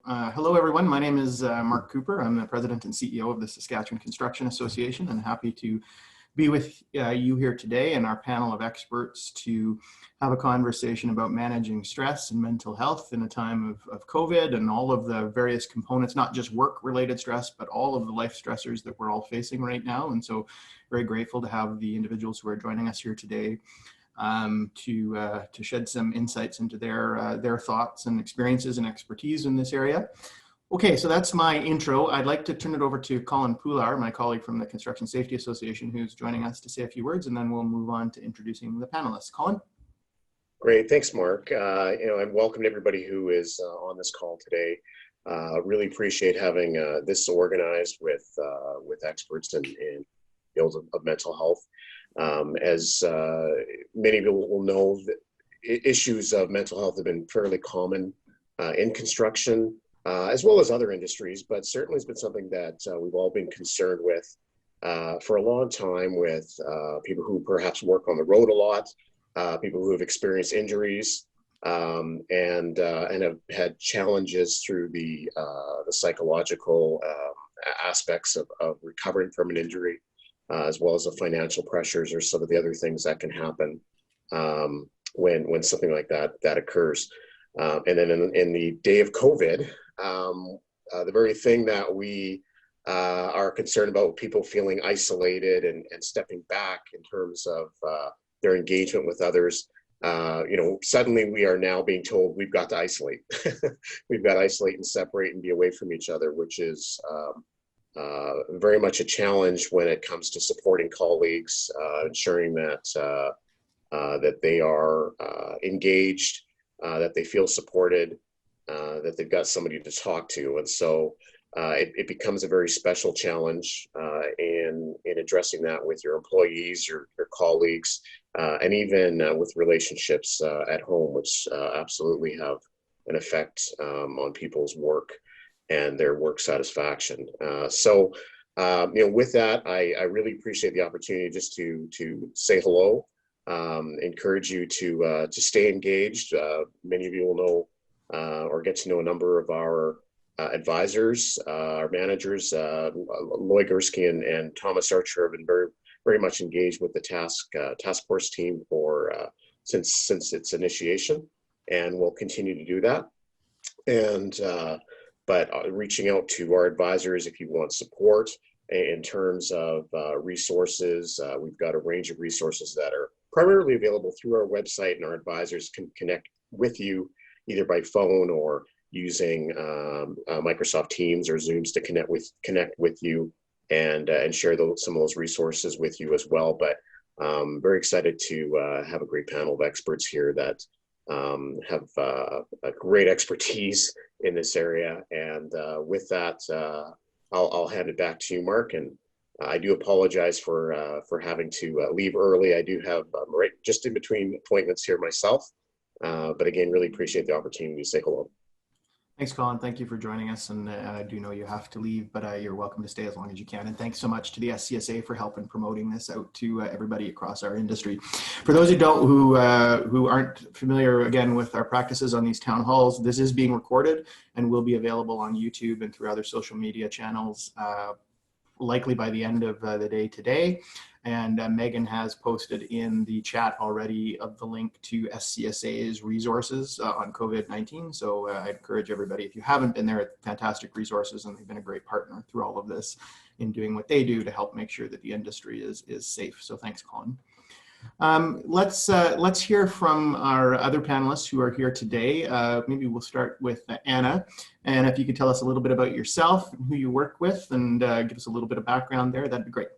Hello, everyone. My name is Mark Cooper. I'm the president and CEO of the Saskatchewan Construction Association, and happy to be with you here today and our panel of experts to have a conversation about managing stress and mental health in a time of COVID and all of the various components, not just work-related stress, but all of the life stressors that we're all facing right now. And so very grateful to have the individuals who are joining us here today to shed some insights into their thoughts and experiences and expertise in this area. Okay, so that's my intro. I'd like to turn it over to Collin Pullar, my colleague from the Construction Safety Association, who's joining us to say a few words, and then we'll move on to introducing the panelists. Collin? Great, thanks, Mark. And welcome to everybody who is on this call today. Really appreciate having this organized with experts in fields of mental health. As many of you will know, issues of mental health have been fairly common in construction, as well as other industries, but certainly it's been something that we've all been concerned with for a long time, with people who perhaps work on the road a lot, people who have experienced injuries, and have had challenges through the psychological aspects of recovering from an injury, as well as the financial pressures or some of the other things that can happen when something like that occurs. And then in the day of COVID, the very thing that we are concerned about, people feeling isolated and stepping back in terms of their engagement with others, suddenly we are now being told we've got to isolate. We've got to isolate and separate and be away from each other, which is very much a challenge when it comes to supporting colleagues, ensuring that they are engaged, that they feel supported, that they've got somebody to talk to. And so it becomes a very special challenge in addressing that with your employees, your colleagues, and even with relationships at home, which absolutely have an effect on people's work and their work satisfaction. So with that, I really appreciate the opportunity just to say hello, encourage you to stay engaged. Many of you will know or get to know a number of our advisors, our managers. Loy Gursky and Thomas Archer have been very much engaged with the task force team since its initiation, and will continue to do that. And but reaching out to our advisors if you want support in terms of resources. We've got a range of resources that are primarily available through our website, and our advisors can connect with you either by phone or using Microsoft Teams or Zooms to connect with you and share some of those resources with you as well. But very excited to have a great panel of experts here that have a great expertise in this area. And with that, I'll hand it back to you, Mark. And I do apologize for having to leave early. I do have right just in between appointments here myself. But again, really appreciate the opportunity to say hello. Thanks, Collin. Thank you for joining us. And I do know you have to leave, but you're welcome to stay as long as you can. And thanks so much to the SCSA for helping promoting this out to everybody across our industry. For those who aren't familiar, again, with our practices on these town halls, this is being recorded and will be available on YouTube and through other social media channels, likely by the end of the day today. And Megan has posted in the chat already of the link to SCSA's resources on COVID-19. So I encourage everybody, if you haven't been there, fantastic resources, and they've been a great partner through all of this in doing what they do to help make sure that the industry is safe. So thanks, Collin. Let's hear from our other panelists who are here today. Maybe we'll start with Anna. And if you could tell us a little bit about yourself and who you work with, and give us a little bit of background there, that'd be great.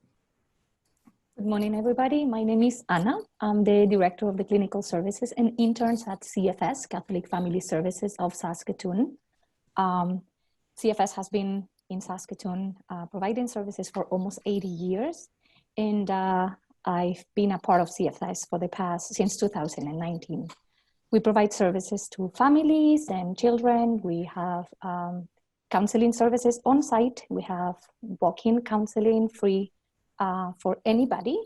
Good morning, everybody. My name is Anna. I'm the Director of the Clinical Services and Interns at CFS, Catholic Family Services of Saskatoon. CFS has been in Saskatoon providing services for almost 80 years. And I've been a part of CFS since 2019. We provide services to families and children. We have counseling services on site. We have walk-in counseling free for anybody.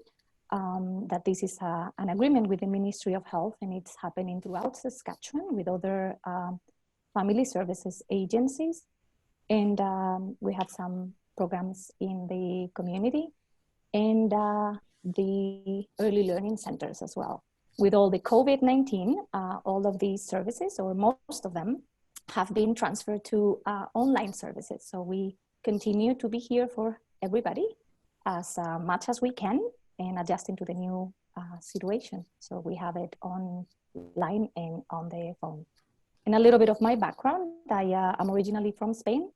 That this is an agreement with the Ministry of Health, and it's happening throughout Saskatchewan with other family services agencies. And we have some programs in the community and the early learning centers as well. With all the COVID-19, all of these services, or most of them, have been transferred to online services. So we continue to be here for everybody as much as we can and adjusting to the new situation. So we have it online and on the phone. And a little bit of my background, I'm originally from Spain.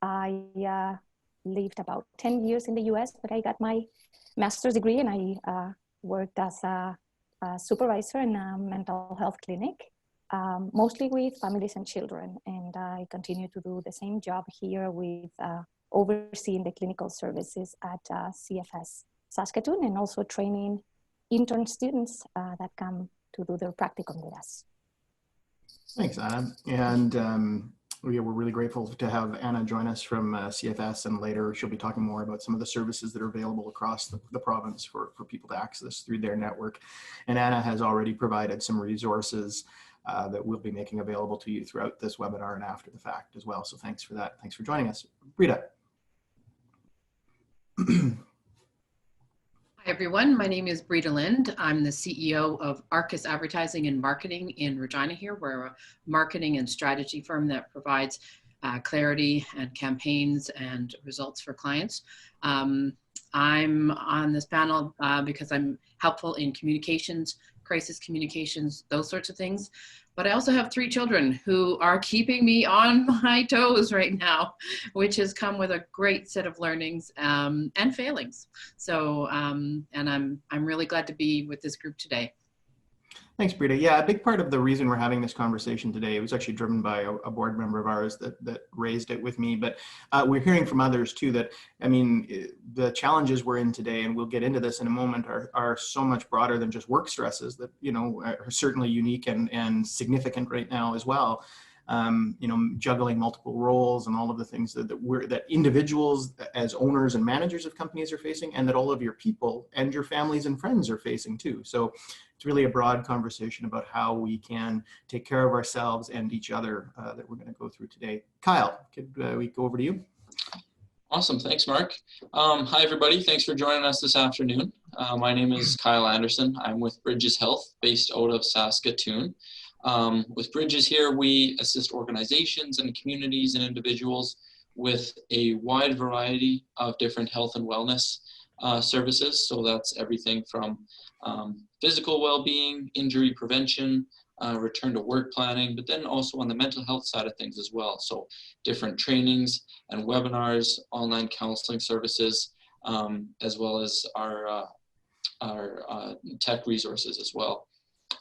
I lived about 10 years in the US, but I got my master's degree and I worked as a supervisor in a mental health clinic, mostly with families and children. And I continue to do the same job here with overseeing the clinical services at CFS Saskatoon and also training intern students that come to do their practicum with us. Thanks, Anna. And we're really grateful to have Anna join us from CFS, and later she'll be talking more about some of the services that are available across the province for people to access through their network. And Anna has already provided some resources that we'll be making available to you throughout this webinar and after the fact as well. So thanks for that. Thanks for joining us. Brita. Hi everyone, my name is Brita Lind. I'm the CEO of Arcas Advertising and Marketing in Regina here. We're a marketing and strategy firm that provides clarity and campaigns and results for clients. I'm on this panel because I'm helpful in communications, crisis communications, those sorts of things. But I also have 3 children who are keeping me on my toes right now, which has come with a great set of learnings and failings. So, and I'm really glad to be with this group today. Thanks, Brita. Yeah, a big part of the reason we're having this conversation today, it was actually driven by a board member of ours that raised it with me, but we're hearing from others too that, I mean, the challenges we're in today, and we'll get into this in a moment, are so much broader than just work stresses that, you know, are certainly unique and significant right now as well. You know, juggling multiple roles and all of the things that individuals as owners and managers of companies are facing, and that all of your people and your families and friends are facing too. So it's really a broad conversation about how we can take care of ourselves and each other that we're going to go through today. Kyle, could we go over to you? Awesome, thanks Mark. Hi everybody, thanks for joining us this afternoon. My name is Kyle Anderson. I'm with Bridges Health based out of Saskatoon. With Bridges here, we assist organizations and communities and individuals with a wide variety of different health and wellness services. So that's everything from physical well-being, injury prevention, return to work planning, but then also on the mental health side of things as well. So different trainings and webinars, online counseling services, as well as our tech resources as well.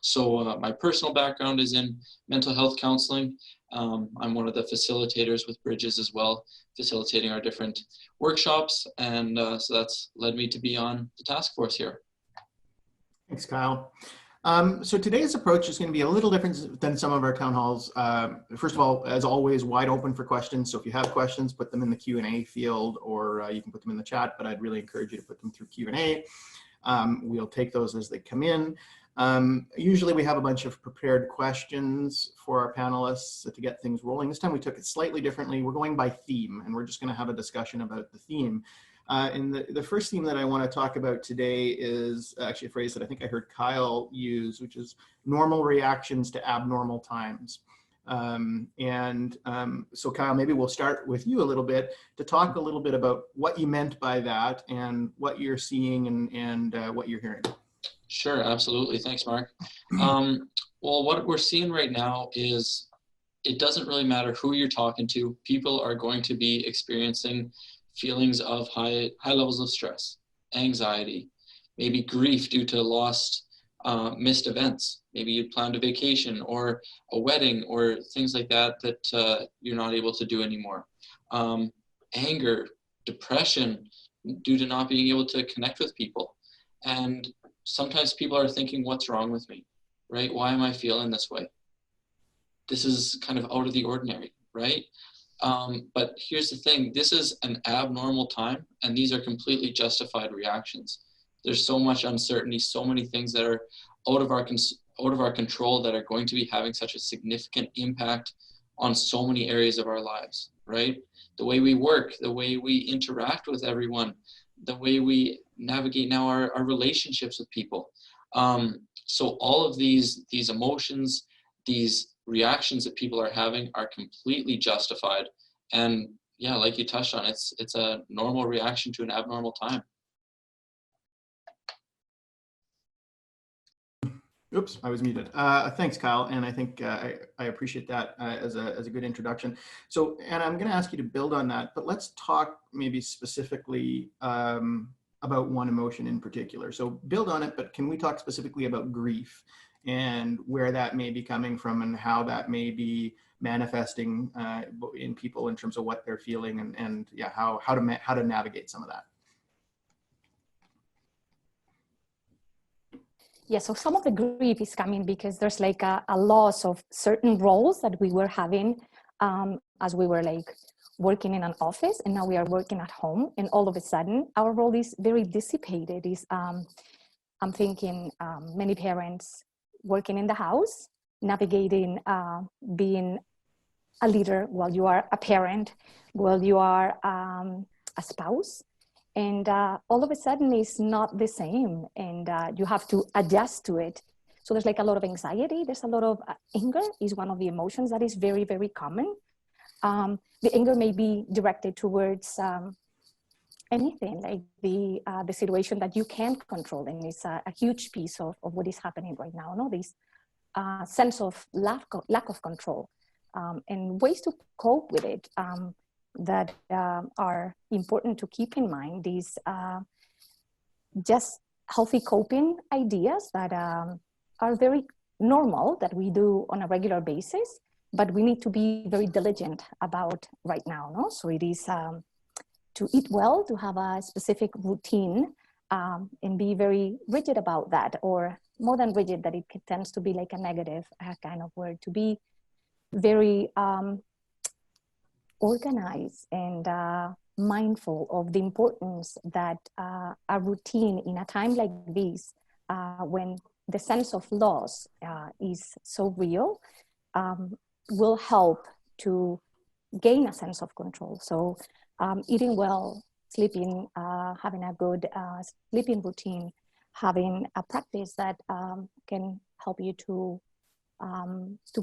So my personal background is in mental health counseling. I'm one of the facilitators with Bridges as well, facilitating our different workshops. And so that's led me to be on the task force here. Thanks, Kyle. So today's approach is going to be a little different than some of our town halls. First of all, as always, wide open for questions. So if you have questions, put them in the Q&A field, or you can put them in the chat, but I'd really encourage you to put them through Q&A. We'll take those as they come in. Usually we have a bunch of prepared questions for our panelists to get things rolling. This time we took it slightly differently. We're going by theme, and we're just going to have a discussion about the theme. And the first theme that I want to talk about today is actually a phrase that I think I heard Kyle use, which is normal reactions to abnormal times. So Kyle, maybe we'll start with you a little bit to talk a little bit about what you meant by that and what you're seeing and what you're hearing. Sure, absolutely. Thanks, Mark. Well, what we're seeing right now is it doesn't really matter who you're talking to. People are going to be experiencing feelings of high levels of stress, anxiety, maybe grief due to lost, missed events. Maybe you planned a vacation or a wedding or things like that that you're not able to do anymore. Anger, depression due to not being able to connect with people. And sometimes people are thinking, what's wrong with me, right? Why am I feeling this way? This is kind of out of the ordinary, right? But here's the thing, this is an abnormal time, and these are completely justified reactions. There's so much uncertainty, so many things that are out of our control that are going to be having such a significant impact on so many areas of our lives, right? The way we work, the way we interact with everyone, the way we navigate now our relationships with people. So all of these emotions, these reactions that people are having are completely justified. And yeah, like you touched on, it's a normal reaction to an abnormal time. Oops, I was muted. Thanks, Kyle, and I think I appreciate that as a good introduction. So, and I'm going to ask you to build on that, but let's talk maybe specifically about one emotion in particular. So build on it, but can we talk specifically about grief and where that may be coming from and how that may be manifesting in people in terms of what they're feeling and yeah, how to navigate some of that. Yeah, so some of the grief is coming because there's like a loss of certain roles that we were having as we were like working in an office, and now we are working at home, and all of a sudden our role is very dissipated. I'm thinking many parents working in the house, navigating being a leader while you are a parent, while you are a spouse. And all of a sudden it's not the same, and you have to adjust to it. So there's like a lot of anxiety. There's a lot of anger is one of the emotions that is very, very common. The anger may be directed towards anything, like the situation that you can't control, and it's a huge piece of what is happening right now. No, this sense of lack of control, and ways to cope with it. That are important to keep in mind. These just healthy coping ideas that are very normal that we do on a regular basis, but we need to be very diligent about right now. No? So it is to eat well, to have a specific routine, and be very rigid about that, or more than rigid, that it tends to be like a negative kind of word, to be very organized and mindful of the importance that a routine in a time like this, when the sense of loss is so real, will help to gain a sense of control. So eating well, sleeping, having a good sleeping routine, having a practice that can help you to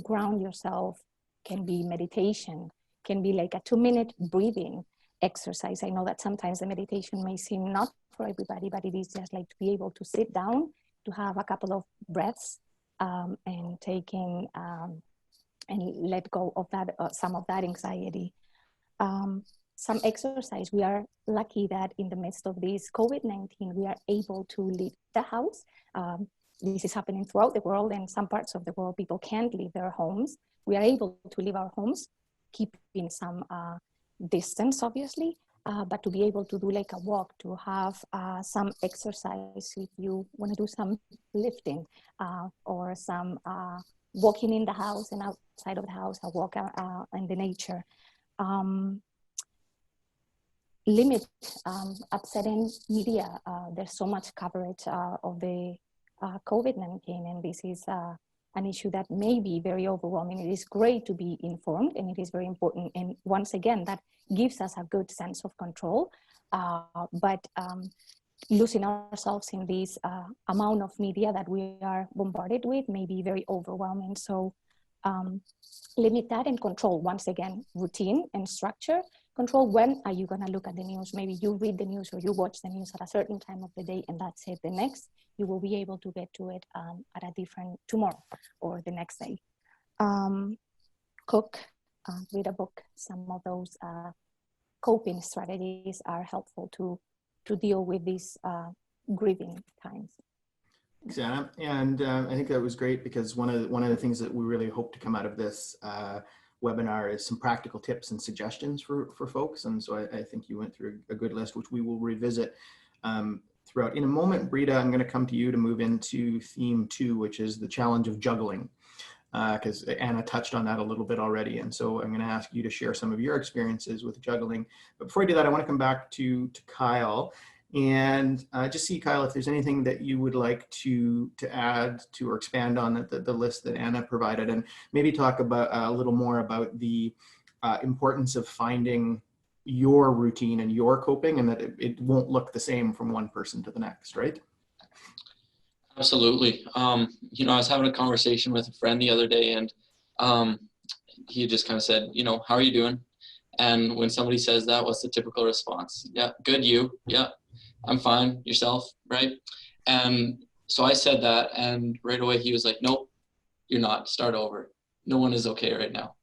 ground yourself, can be meditation, can be like a 2-minute breathing exercise. I know that sometimes the meditation may seem not for everybody, but it is just like to be able to sit down, to have a couple of breaths, and taking and let go of that, some of that anxiety. Some exercise. We are lucky that in the midst of this COVID-19, we are able to leave the house. This is happening throughout the world, and some parts of the world people can't leave their homes. We are able to leave our homes, keeping some distance, obviously, but to be able to do like a walk, to have some exercise, if you want to do some lifting, or some walking in the house and outside of the house, a walk in the nature. Limit upsetting media. There's so much coverage of the COVID-19, and this is an issue that may be very overwhelming. It is great to be informed, and it is very important. And once again, that gives us a good sense of control. But losing ourselves in this amount of media that we are bombarded with may be very overwhelming. So limit that and control, once again, routine and structure. Control when are you going to look at the news. Maybe you read the news or you watch the news at a certain time of the day, and that's it. The next, you will be able to get to it at a different tomorrow or the next day. Cook, read a book. Some of those coping strategies are helpful to deal with these grieving times. Thanks, Anna. And I think that was great, because one of the things that we really hope to come out of this webinar is some practical tips and suggestions for folks. And so I think you went through a good list, which we will revisit throughout. In a moment, Brita, I'm going to come to you to move into theme 2, which is the challenge of juggling, because Anna touched on that a little bit already. And so I'm going to ask you to share some of your experiences with juggling. But before I do that, I want to come back to Kyle And just see, Kyle, if there's anything that you would like to add to or expand on the list that Anna provided, and maybe talk about a little more about the importance of finding your routine and your coping, and that it won't look the same from one person to the next, right? Absolutely. You know, I was having a conversation with a friend the other day, and he just kind of said, you know, how are you doing? And when somebody says that, what's the typical response? Yeah, good, you? Yeah, I'm fine. Yourself, right? And so I said that, and right away he was like, nope, you're not. Start over. No one is okay right now.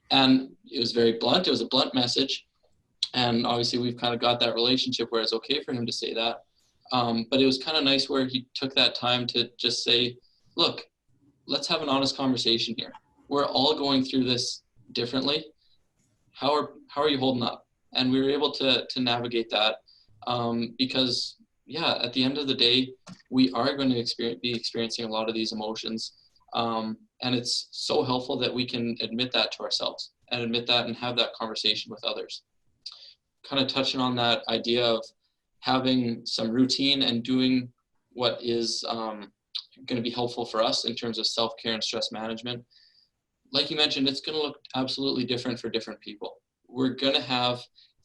And it was very blunt. It was a blunt message. And obviously we've kind of got that relationship where it's okay for him to say that. But it was kind of nice where he took that time to just say, look, let's have an honest conversation here. We're all going through this differently. How are you holding up? And we were able to navigate that because, yeah, at the end of the day, we are going to be experiencing a lot of these emotions. And it's so helpful that we can admit that to ourselves and admit that and have that conversation with others. Kind of touching on that idea of having some routine and doing what is going to be helpful for us in terms of self-care and stress management. Like you mentioned, it's going to look absolutely different for different people. We're going to have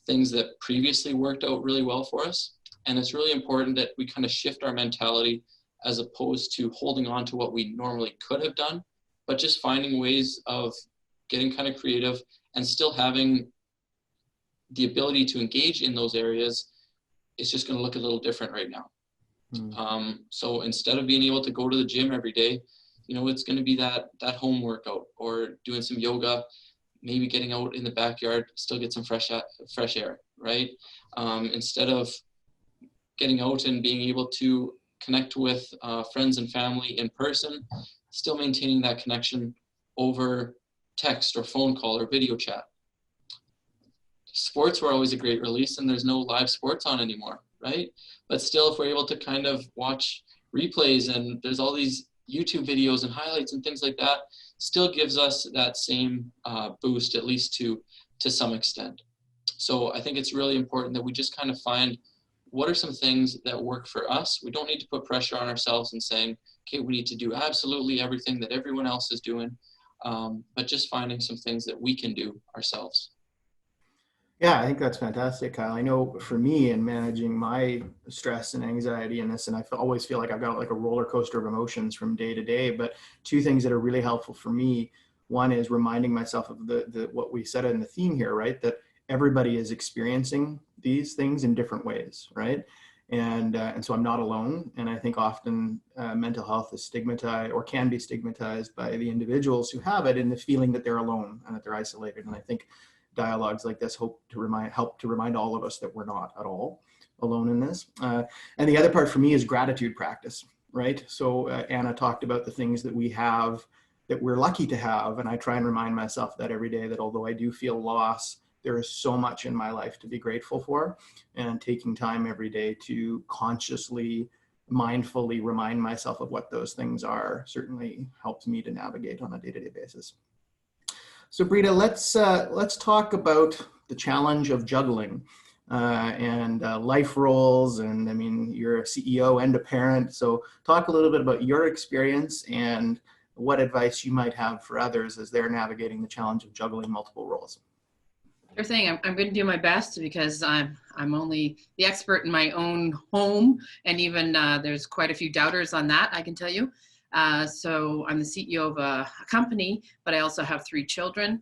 things that previously worked out really well for us. And it's really important that we kind of shift our mentality as opposed to holding on to what we normally could have done, but just finding ways of getting kind of creative and still having the ability to engage in those areas. It's just going to look a little different right now. So instead of being able to go to the gym every day, you know, it's going to be that home workout or doing some yoga, maybe getting out in the backyard, still get some fresh air, right? Instead of getting out and being able to connect with friends and family in person, still maintaining that connection over text or phone call or video chat. Sports were always a great release, and there's no live sports on anymore, right? But still, if we're able to kind of watch replays and there's all these YouTube videos and highlights and things like that, still gives us that same boost, at least to some extent. So I think it's really important that we just kind of find what are some things that work for us. We don't need to put pressure on ourselves and saying, okay, we need to do absolutely everything that everyone else is doing, but just finding some things that we can do ourselves. Yeah, I think that's fantastic, Kyle. I know for me in managing my stress and anxiety in this, and I always feel like I've got like a roller coaster of emotions from day to day, but two things that are really helpful for me. One is reminding myself of the what we said in the theme here, right? That everybody is experiencing these things in different ways, right? And so I'm not alone. And I think often mental health is stigmatized or can be stigmatized by the individuals who have it in the feeling that they're alone and that they're isolated. And I think dialogues like this help to remind all of us that we're not at all alone in this. And the other part for me is gratitude practice, right? So Anna talked about the things that we have that we're lucky to have. And I try and remind myself that every day, that although I do feel loss, there is so much in my life to be grateful for, and taking time every day to consciously, mindfully remind myself of what those things are certainly helps me to navigate on a day-to-day basis. So Brita, let's talk about the challenge of juggling and life roles. And I mean, you're a CEO and a parent. So talk a little bit about your experience and what advice you might have for others as they're navigating the challenge of juggling multiple roles. Sure thing. I'm going to do my best because I'm only the expert in my own home, and even there's quite a few doubters on that, I can tell you. So I'm the CEO of a company, but I also have 3 children,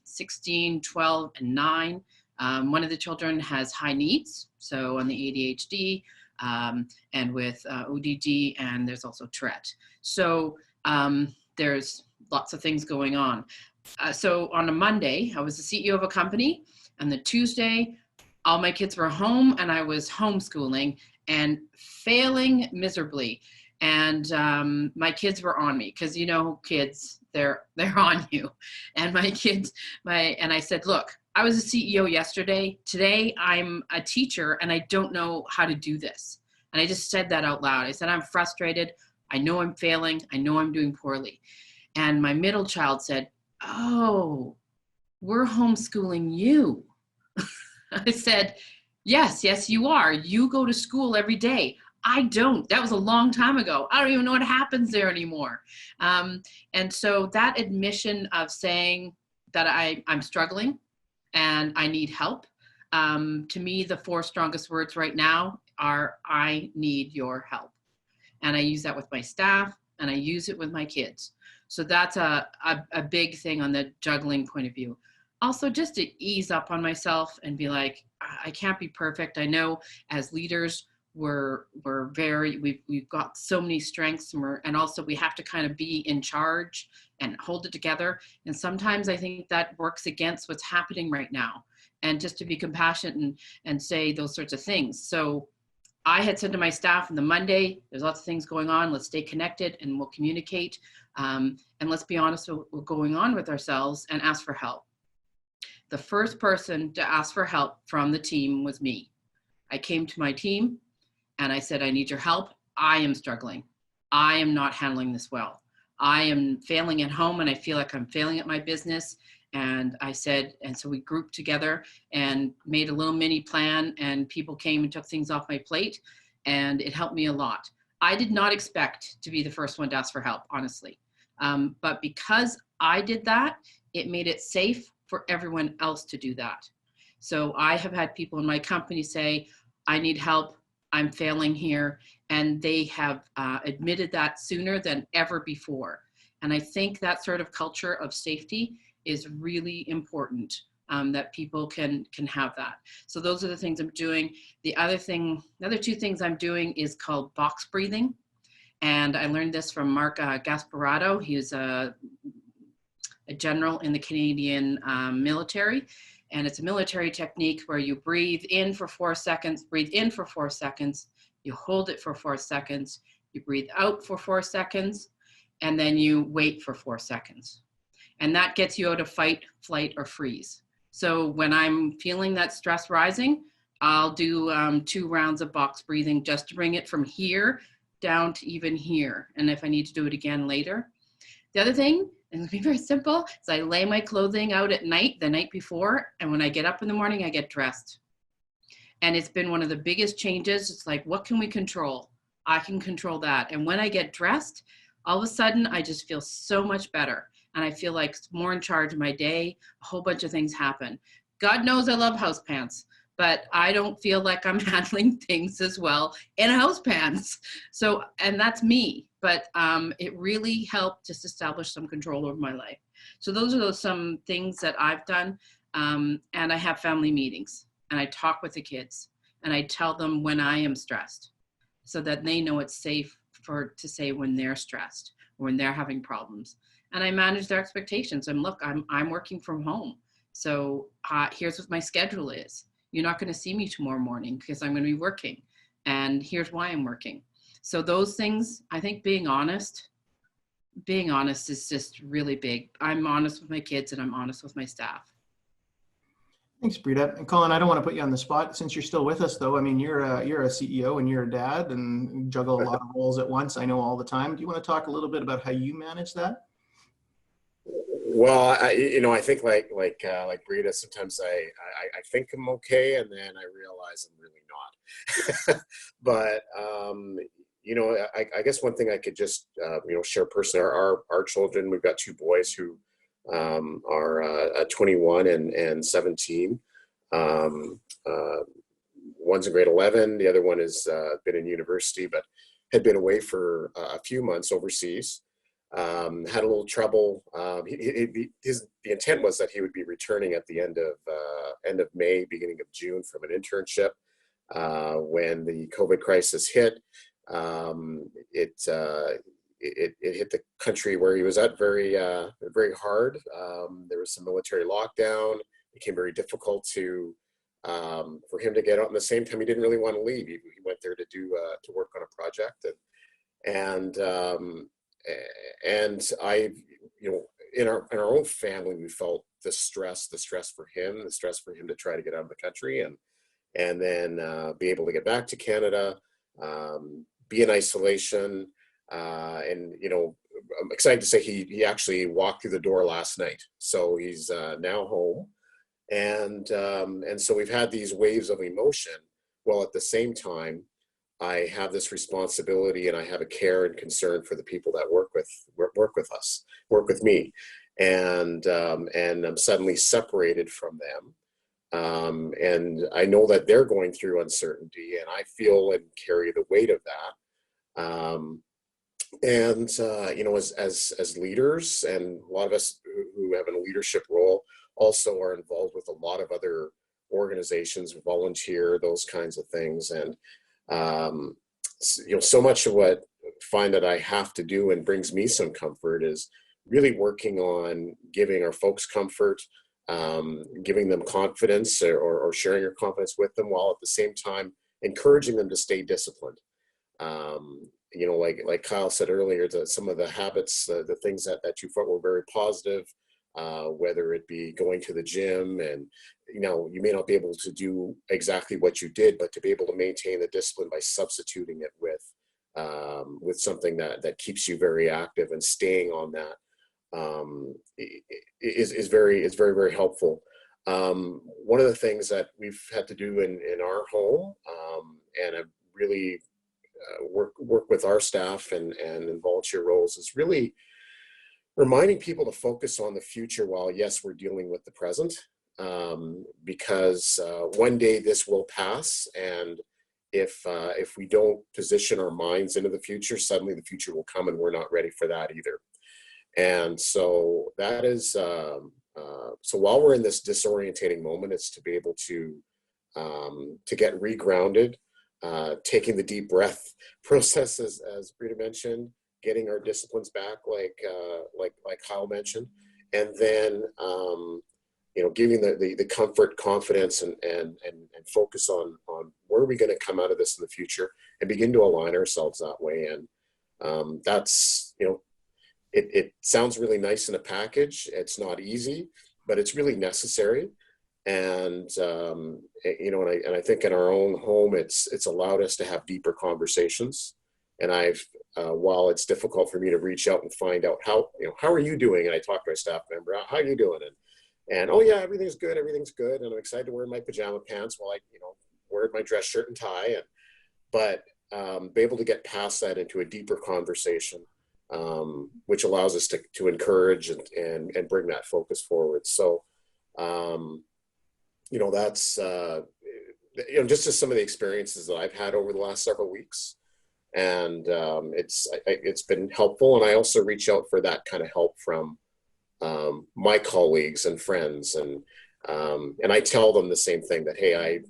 16, 12, and 9. One of the children has high needs, so on the ADHD and with ODD, and there's also Tourette. So there's lots of things going on. So on a Monday, I was the CEO of a company, and the Tuesday, all my kids were home, and I was homeschooling and failing miserably. And my kids were on me because, you know, kids, they're on you. And my kids, and I said, look, I was a CEO yesterday. Today, I'm a teacher, and I don't know how to do this. And I just said that out loud. I said, I'm frustrated. I know I'm failing. I know I'm doing poorly. And my middle child said, oh, we're homeschooling you. I said, Yes, yes, you are. You go to school every day. I don't. That was a long time ago. I don't even know what happens there anymore. And so that admission of saying that I'm struggling and I need help, to me, the four strongest words right now are, I need your help. And I use that with my staff and I use it with my kids. So that's a big thing on the juggling point of view. Also, just to ease up on myself and be like, I can't be perfect. I know as leaders, we've got so many strengths, and also we have to kind of be in charge and hold it together. And sometimes I think that works against what's happening right now. And just to be compassionate and say those sorts of things. So I had said to my staff on the Monday, there's lots of things going on. Let's stay connected and we'll communicate. And let's be honest with what's going on with ourselves and ask for help. The first person to ask for help from the team was me. I came to my team and I said, I need your help. I am struggling. I am not handling this well. I am failing at home and I feel like I'm failing at my business. And I said, and so we grouped together and made a little mini plan, and people came and took things off my plate, and it helped me a lot. I did not expect to be the first one to ask for help, honestly. But because I did that, it made it safe for everyone else to do that. So I have had people in my company say, I need help, I'm failing here. And they have admitted that sooner than ever before. And I think that sort of culture of safety is really important, that people can have that. So those are the things I'm doing. The other two things I'm doing is called box breathing. And I learned this from Mark Gasparato. He is a general in the Canadian military. And it's a military technique where you breathe in for 4 seconds, breathe in for 4 seconds, you hold it for 4 seconds, you breathe out for 4 seconds, and then you wait for 4 seconds. And that gets you out of fight, flight, or freeze. So when I'm feeling that stress rising, I'll do 2 rounds of box breathing just to bring it from here down to even here. And if I need to do it again later. The other thing, and it'll be very simple, is I lay my clothing out at night, the night before, and when I get up in the morning, I get dressed. And it's been one of the biggest changes. It's like, what can we control? I can control that. And when I get dressed, all of a sudden, I just feel so much better. And I feel like more in charge of my day. A whole bunch of things happen. God knows I love house pants, but I don't feel like I'm handling things as well in house pants. So, and that's me, but it really helped just establish some control over my life. So those are some things that I've done. And I have family meetings and I talk with the kids and I tell them when I am stressed so that they know it's safe to say when they're stressed or when they're having problems. And I manage their expectations. And look, I'm working from home. So here's what my schedule is. You're not going to see me tomorrow morning because I'm going to be working. And here's why I'm working. So those things, I think being honest is just really big. I'm honest with my kids and I'm honest with my staff. Thanks, Brita. And Collin, I don't want to put you on the spot since you're still with us, though. I mean, you're a CEO and you're a dad and juggle a lot of roles at once. I know all the time. Do you want to talk a little bit about how you manage that? Well, I think like Brita, sometimes I think I'm okay, and then I realize I'm really not. But I guess one thing I could just share personally, our children. We've got 2 boys who are 21 and 17. One's in grade 11. The other one has been in university, but had been away for a few months overseas. Had a little trouble. The intent was that he would be returning at the end of May, beginning of June from an internship. When the COVID crisis hit, it hit the country where he was at very hard. There was some military lockdown. It became very difficult for him to get out. At the same time, he didn't really want to leave. He went there to work on a project, and I, in our own family, we felt the stress for him to try to get out of the country and then be able to get back to Canada, be in isolation, and I'm excited to say he actually walked through the door last night. So he's now home, And so we've had these waves of emotion, while at the same time, I have this responsibility and I have a care and concern for the people that work with us, work with me. And I'm suddenly separated from them. And I know that they're going through uncertainty, and I feel and carry the weight of that. You know, as leaders, and a lot of us who have a leadership role also are involved with a lot of other organizations, volunteer, those kinds of things. And you know, so much of what I find that I have to do and brings me some comfort is really working on giving our folks comfort, giving them confidence, or sharing your confidence with them, while at the same time encouraging them to stay disciplined. You know, like Kyle said earlier, some of the habits, the things that you thought were very positive, whether it be going to the gym, and you know, you may not be able to do exactly what you did, but to be able to maintain the discipline by substituting it with something that keeps you very active, and staying on that is very, very helpful. One of the things that we've had to do in our home, and I've really work with our staff and in volunteer roles, is really reminding people to focus on the future while, yes, we're dealing with the present, because one day this will pass, and if we don't position our minds into the future, suddenly the future will come, and we're not ready for that either. And so that is so while we're in this disorientating moment, it's to be able to get regrounded, taking the deep breath process, as Brita mentioned, getting our disciplines back, like Kyle mentioned, and then you know, giving the comfort, confidence, and focus on where are we going to come out of this in the future, and begin to align ourselves that way. And that's, you know, it sounds really nice in a package. It's not easy, but it's really necessary. And you know, and I think in our own home, it's allowed us to have deeper conversations. And I've while it's difficult for me to reach out and find out how are you doing, and I talk to my staff member, how are you doing, and oh yeah, everything's good, and I'm excited to wear my pajama pants while I wear my dress shirt and tie, but be able to get past that into a deeper conversation, which allows us to encourage and bring that focus forward. So you know, that's just some of the experiences that I've had over the last several weeks, and it's been helpful. And I also reach out for that kind of help from my colleagues and friends, and I tell them the same thing, that hey,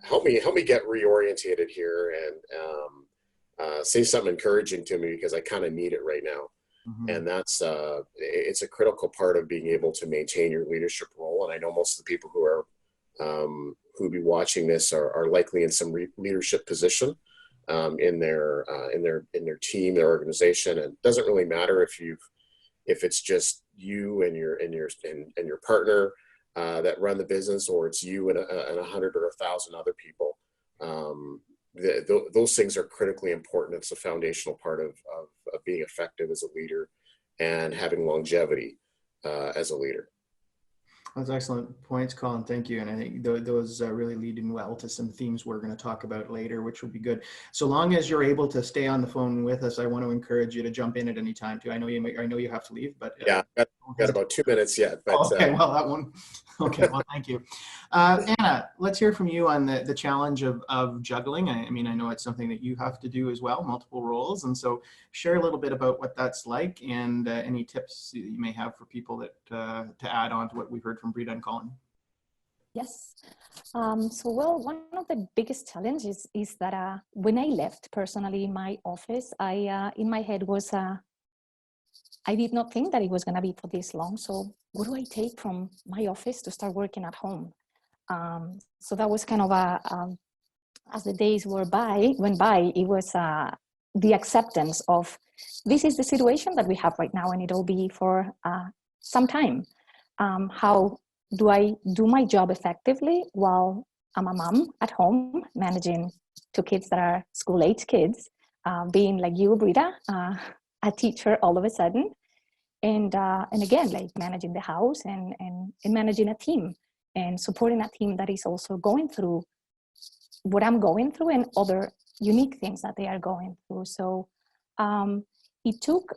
help me get reorientated here, and say something encouraging to me, because I kind of need it right now. Mm-hmm. And that's it's a critical part of being able to maintain your leadership role. And I know most of the people who are who be watching this are likely in some leadership position in their team, their organization. And it doesn't really matter if it's just you and your partner that run the business, or it's you and 100 or 1,000 other people. Those things are critically important. It's a foundational part of being effective as a leader and having longevity as a leader. That's excellent points, Collin. Thank you. And I think those really lead in well to some themes we're going to talk about later, which will be good. So long as you're able to stay on the phone with us, I want to encourage you to jump in at any time too. I know you have to leave, but yeah, got about 2 minutes yet. But, okay, well that one. Okay, well thank you, Anna. Let's hear from you on the challenge of juggling. I mean, I know it's something that you have to do as well, multiple roles, and so share a little bit about what that's like, and any tips you may have for people that to add on to what we've heard from Brita and Collin. Yes. So, well, one of the biggest challenges is that when I left personally my office, I in my head was I did not think that it was going to be for this long. So what do I take from my office to start working at home? So that was kind of as the days went by, it was the acceptance of this is the situation that we have right now, and it'll be for some time. How do I do my job effectively while I'm a mom at home, managing 2 kids that are school-age kids, being like you, Brita, a teacher all of a sudden, And again, like managing the house and managing a team and supporting a team that is also going through what I'm going through and other unique things that they are going through. So it took,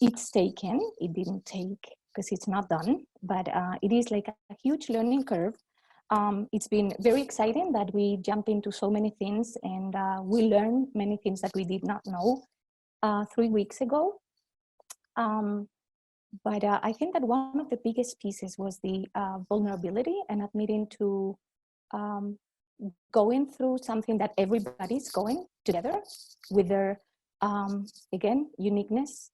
it's taken, it didn't take because it's not done, but it is like a huge learning curve. It's been very exciting that we jump into so many things, and we learn many things that we did not know 3 weeks ago. But I think that one of the biggest pieces was the vulnerability and admitting to going through something that everybody's going together with their, again, uniqueness,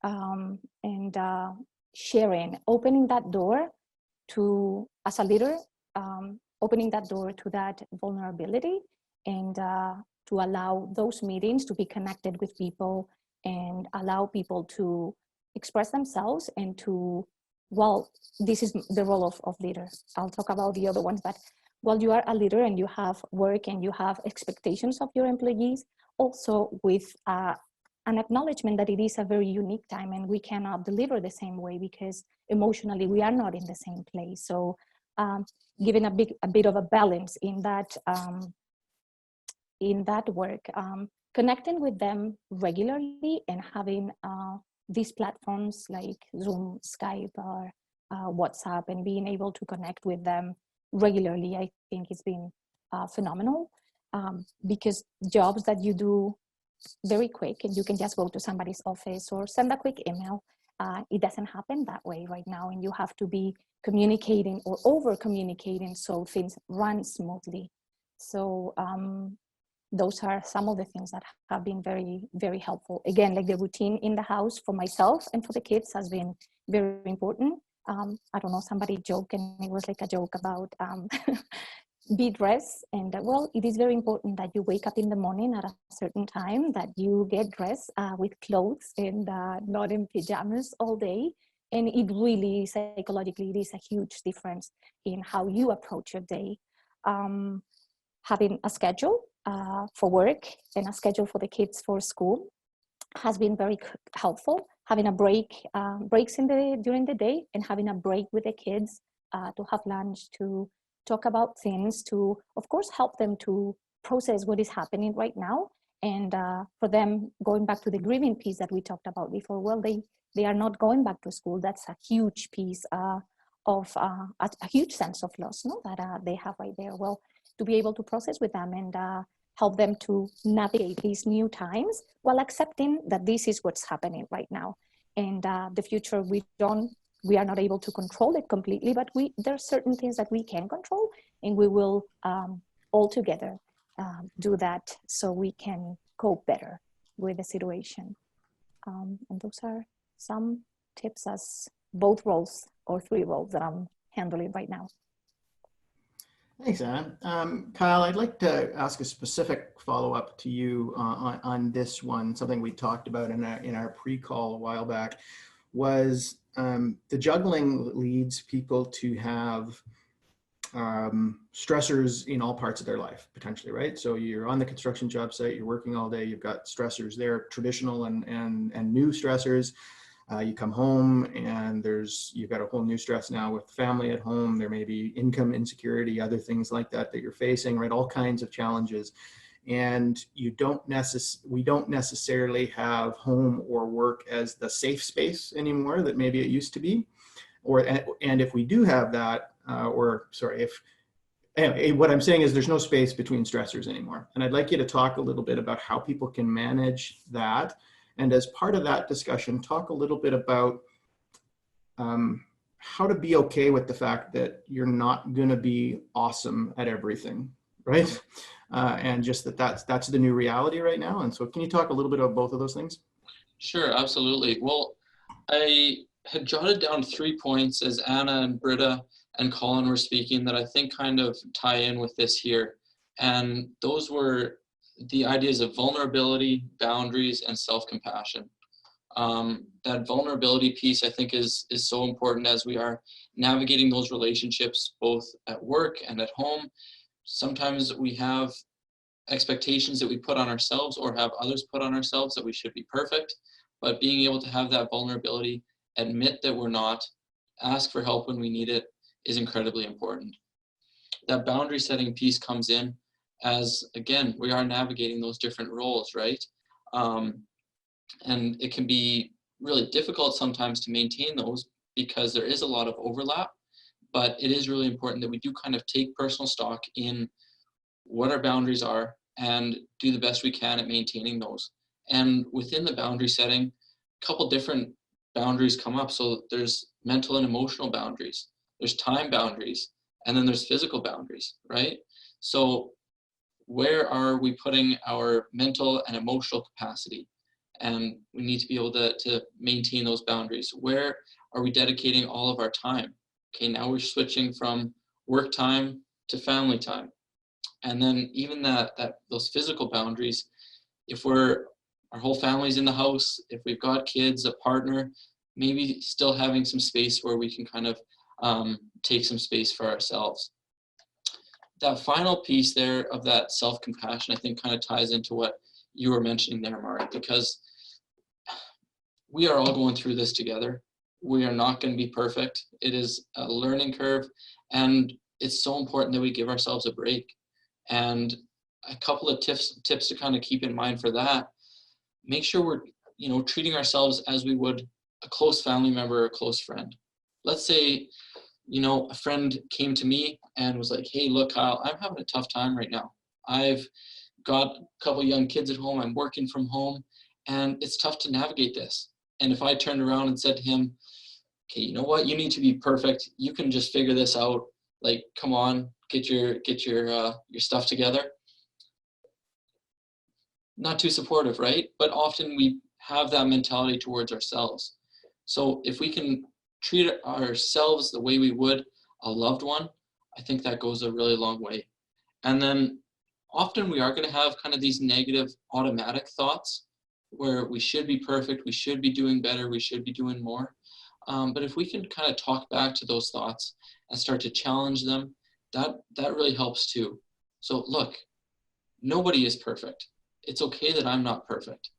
and sharing, opening that door to, as a leader, opening that door to that vulnerability, and to allow those meetings to be connected with people and allow people to express themselves and to, well, this is the role of leaders. I'll talk about the other ones, but while you are a leader and you have work and you have expectations of your employees, also with an acknowledgement that it is a very unique time and we cannot deliver the same way because emotionally we are not in the same place. So giving a bit of a balance in that work, connecting with them regularly and having these platforms like Zoom, Skype, or WhatsApp, and being able to connect with them regularly, I think it's been phenomenal, because jobs that you do very quick and you can just go to somebody's office or send a quick email, it doesn't happen that way right now, and you have to be communicating or over communicating so things run smoothly. So those are some of the things that have been very, very helpful. Again, like the routine in the house for myself and for the kids has been very important. I don't know, somebody joked, and it was like a joke about be dressed. And well, it is very important that you wake up in the morning at a certain time, that you get dressed with clothes and not in pajamas all day. And it really, psychologically, it is a huge difference in how you approach your day. Having a schedule for work and a schedule for the kids for school has been very helpful. Having a breaks during the day, and having a break with the kids to have lunch, to talk about things, to of course help them to process what is happening right now, and for them, going back to the grieving piece that we talked about before, well, they are not going back to school. That's a huge piece of a huge sense of loss, no, that they have right there. Well, to be able to process with them and help them to navigate these new times while accepting that this is what's happening right now. And the future, we are not able to control it completely, but there are certain things that we can control, and we will all together do that so we can cope better with the situation. And those are some tips as both roles or 3 roles that I'm handling right now. Thanks, Anna. Kyle, I'd like to ask a specific follow-up to you on this one. Something we talked about in our pre-call a while back was the juggling leads people to have stressors in all parts of their life, potentially, right? So you're on the construction job site, you're working all day, you've got stressors there, traditional and new stressors. You come home and you've got a whole new stress now with family at home. There may be income insecurity, other things like that you're facing, right? All kinds of challenges. And we don't necessarily have home or work as the safe space anymore that maybe it used to be. And if we do have that, anyway, what I'm saying is there's no space between stressors anymore. And I'd like you to talk a little bit about how people can manage that. And as part of that discussion, talk a little bit about how to be okay with the fact that you're not going to be awesome at everything, right? And just that's the new reality right now. And so can you talk a little bit about both of those things? Sure, absolutely. Well, I had jotted down 3 points as Anna and Brita and Collin were speaking that I think kind of tie in with this here. And those were the ideas of vulnerability, boundaries, and self-compassion. That vulnerability piece, I think, is so important as we are navigating those relationships both at work and at home. Sometimes we have expectations that we put on ourselves or have others put on ourselves that we should be perfect, but being able to have that vulnerability admit that we're not, ask for help when we need it is incredibly important. That boundary setting piece comes in as, again, we are navigating those different roles, right? And it can be really difficult sometimes to maintain those because there is a lot of overlap, but it is really important that we do kind of take personal stock in what our boundaries are and do the best we can at maintaining those. And within the boundary setting, a couple different boundaries come up. So there's mental and emotional boundaries, there's time boundaries, and then there's physical boundaries, right? So where are we putting our mental and emotional capacity? And we need to be able to maintain those boundaries. Where are we dedicating all of our time? Okay, now we're switching from work time to family time. And then even those physical boundaries, if our whole family's in the house, if we've got kids, a partner, maybe still having some space where we can kind of take some space for ourselves. That final piece there of that self-compassion, I think kind of ties into what you were mentioning there, Mark, because we are all going through this together. We are not going to be perfect. It is a learning curve, and it's so important that we give ourselves a break. And a couple of tips to kind of keep in mind for that: make sure we're treating ourselves as we would a close family member or a close friend. Let's say a friend came to me and was like, hey, look, Kyle, I'm having a tough time right now. I've got a couple young kids at home. I'm working from home, and it's tough to navigate this. And if I turned around and said to him, okay, you know what? You need to be perfect. You can just figure this out. Like, come on, get your stuff together. Not too supportive, right? But often we have that mentality towards ourselves. So if we can treat ourselves the way we would a loved one, I think that goes a really long way. And then often we are going to have kind of these negative automatic thoughts where we should be perfect, we should be doing better, we should be doing more. But if we can kind of talk back to those thoughts and start to challenge them, that really helps too. So look, nobody is perfect. It's okay that I'm not perfect.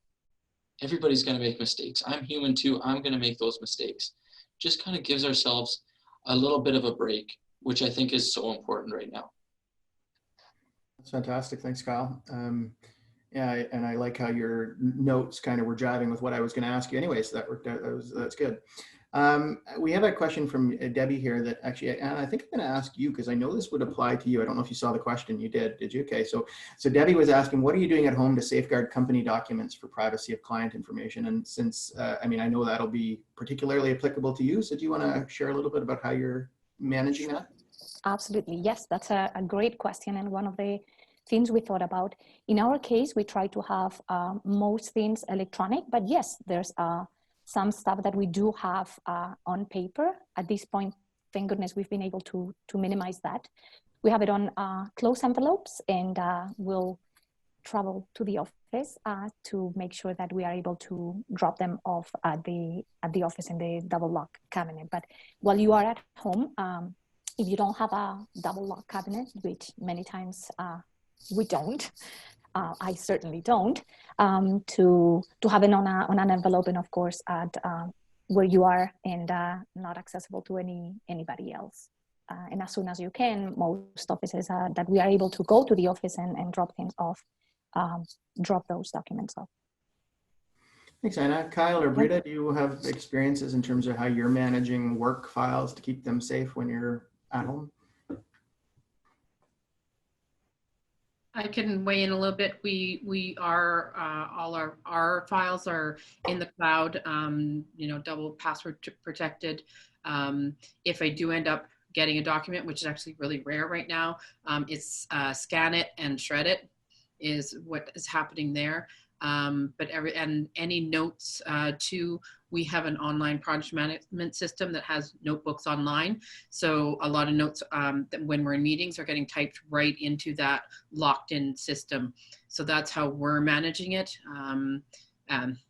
Everybody's going to make mistakes. I'm human too. I'm going to make those mistakes. Just kind of gives ourselves a little bit of a break, which I think is so important right now. That's fantastic. Thanks, Kyle. Yeah, and I like how your notes kind of were jiving with what I was going to ask you anyway, so that worked out. That's good. We have a question from Debbie here that actually, and I think I'm going to ask you because I know this would apply to you. I don't know if you saw the question. You did you? Okay, so Debbie was asking, what are you doing at home to safeguard company documents for privacy of client information? And since, I know that'll be particularly applicable to you, so do you want to share a little bit about how you're managing that? Absolutely, yes, that's a great question, and one of the things we thought about. In our case, we try to have most things electronic, but yes, there's some stuff that we do have on paper. At this point, thank goodness we've been able to minimize that. We have it on closed envelopes, and we'll travel to the office to make sure that we are able to drop them off at the office in the double lock cabinet. But while you are at home, if you don't have a double lock cabinet, which many times we don't, I certainly don't, to have it on an envelope, and of course at where you are, and not accessible to anybody else. And as soon as you can, most offices that we are able to go to the office and drop things off, drop those documents off. Thanks, Anna. Kyle or Brita, do you have experiences in terms of how you're managing work files to keep them safe when you're at home? I can weigh in a little bit. We are all our files are in the cloud, double password protected. If I do end up getting a document, which is actually really rare right now, it's scan it and shred it is what is happening there. But any notes too, we have an online project management system that has notebooks online. So a lot of notes that when we're in meetings are getting typed right into that locked in system. So that's how we're managing it.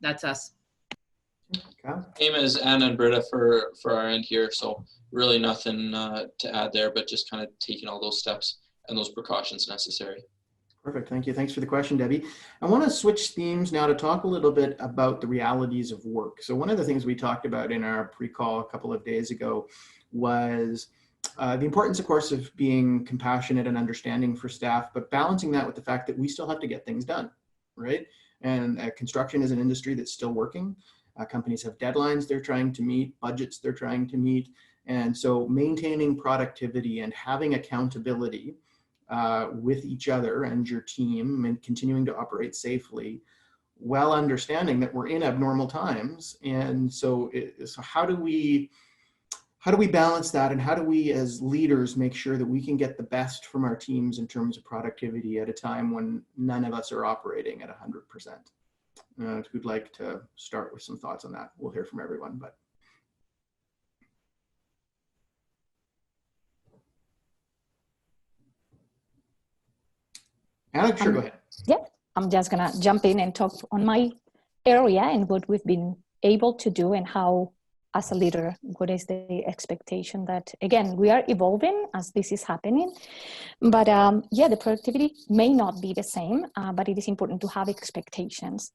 That's us. Same as Anna and Brita for our end here. So really nothing to add there, but just kind of taking all those steps and those precautions necessary. Perfect. Thank you. Thanks for the question, Debbie. I want to switch themes now to talk a little bit about the realities of work. So one of the things we talked about in our pre-call a couple of days ago was the importance, of course, of being compassionate and understanding for staff, but balancing that with the fact that we still have to get things done, right? And construction is an industry that's still working. Companies have deadlines they're trying to meet, budgets they're trying to meet. And so maintaining productivity and having accountability with each other and your team and continuing to operate safely, while understanding that we're in abnormal times. And so, so how do we balance that, and how do we as leaders make sure that we can get the best from our teams in terms of productivity at a time when none of us are operating at 100%? Who'd like to start with some thoughts on that? We'll hear from everyone, but. Anna, sure, go ahead. Yeah, I'm just gonna jump in and talk on my area and what we've been able to do and how, as a leader, what is the expectation that, again, we are evolving as this is happening. But yeah, the productivity may not be the same, but it is important to have expectations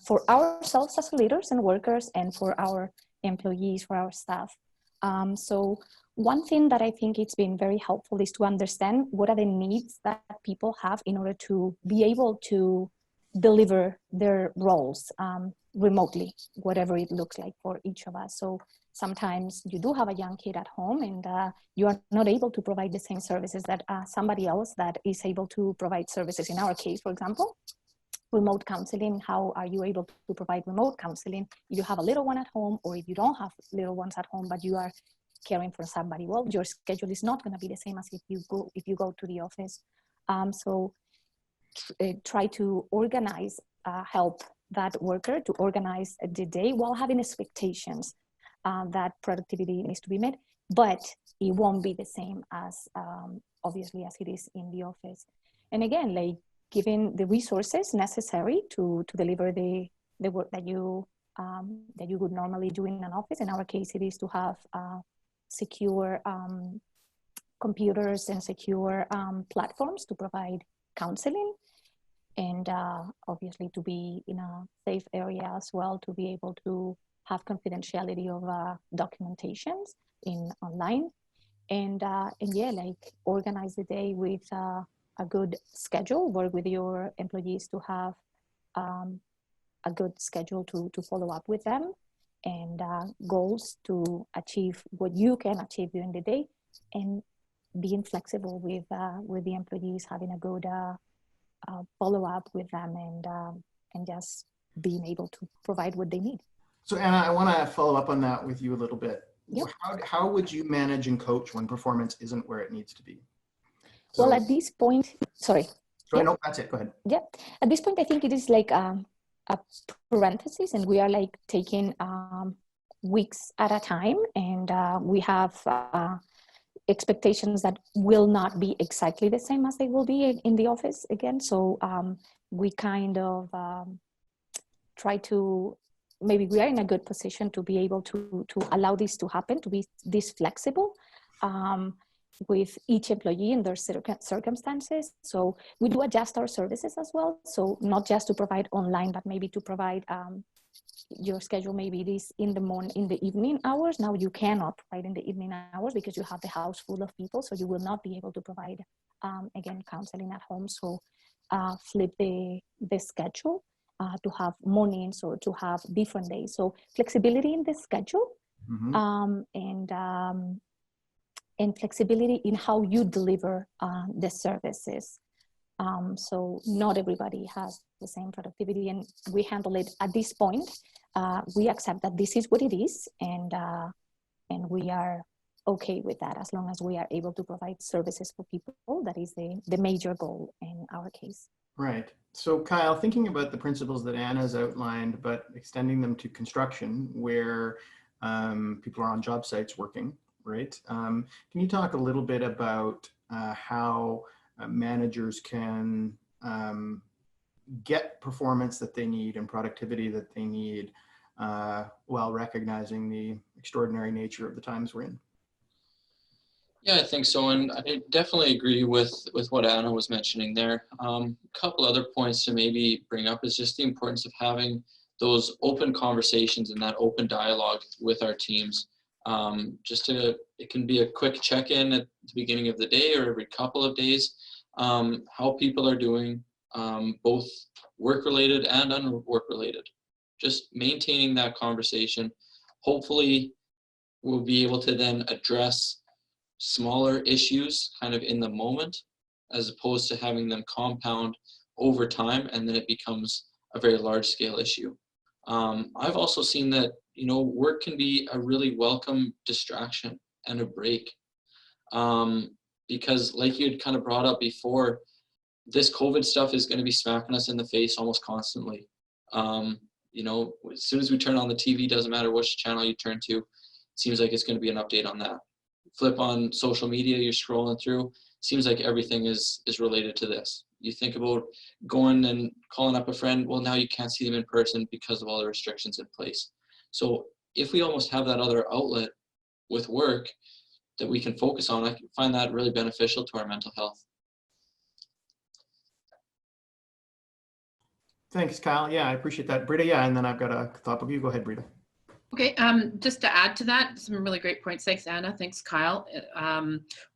for ourselves as leaders and workers and for our employees, for our staff. So one thing that I think it's been very helpful is to understand what are the needs that people have in order to be able to deliver their roles remotely, whatever it looks like for each of us. So sometimes you do have a young kid at home and you are not able to provide the same services that somebody else that is able to provide services. In our case, for example, remote counseling. How are you able to provide remote counseling if you have a little one at home, or if you don't have little ones at home, but you are caring for somebody? Well, your schedule is not going to be the same as if you go to the office. So try to organize, help that worker to organize the day while having expectations that productivity needs to be met, but it won't be the same as obviously as it is in the office. And again, like giving the resources necessary to deliver the work that you would normally do in an office. In our case, it is to have secure computers and secure platforms to provide counseling, and obviously to be in a safe area as well, to be able to have confidentiality of documentations online, and yeah, like organize the day with a good schedule, work with your employees to have a good schedule to follow up with them, and goals to achieve what you can achieve during the day, and being flexible with the employees, having a good follow up with them, and just being able to provide what they need. So Anna, I want to follow up on that with you a little bit. Yep. How would you manage and coach when performance isn't where it needs to be? So, well, at this point, sorry. Yeah. No, that's it. Go ahead. Yeah, at this point, I think it is like a parenthesis, and we are like taking weeks at a time, and we have expectations that will not be exactly the same as they will be in the office again. So we kind of try to, maybe we are in a good position to be able to allow this to happen, to be this flexible with each employee and their circumstances. So we do adjust our services as well. So not just to provide online, but maybe to provide your schedule. Maybe it is in the evening hours. Now you cannot provide in the evening hours because you have the house full of people. So you will not be able to provide, again, counseling at home. So flip the schedule to have mornings or to have different days. So flexibility in the schedule, and flexibility in how you deliver the services. So not everybody has the same productivity, and we handle it at this point. We accept that this is what it is, and we are okay with that as long as we are able to provide services for people. That is the major goal in our case. Right. So Kyle, thinking about the principles that Anna's outlined, but extending them to construction where people are on job sites working, right? Can you talk a little bit about how managers can get performance that they need and productivity that they need while recognizing the extraordinary nature of the times we're in? Yeah, I think so, and I definitely agree with what Anna was mentioning there. A couple other points to maybe bring up is just the importance of having those open conversations and that open dialogue with our teams. It can be a quick check-in at the beginning of the day or every couple of days, how people are doing, both work-related and unwork-related. Just maintaining that conversation. Hopefully, we'll be able to then address smaller issues kind of in the moment, as opposed to having them compound over time and then it becomes a very large scale issue. I've also seen that, work can be a really welcome distraction and a break. Because like you had kind of brought up before, this COVID stuff is going to be smacking us in the face almost constantly. As soon as we turn on the TV, doesn't matter which channel you turn to, it seems like it's going to be an update on that. Flip on social media, you're scrolling through, seems like everything is related to this. You think about going and calling up a friend, well, now you can't see them in person because of all the restrictions in place. So if we almost have that other outlet with work that we can focus on, I find that really beneficial to our mental health. Thanks, Kyle. Yeah, I appreciate that. Brita, yeah, and then I've got a thought of you. Go ahead, Brita. Okay, just to add to that, some really great points. Thanks, Anna. Thanks, Kyle.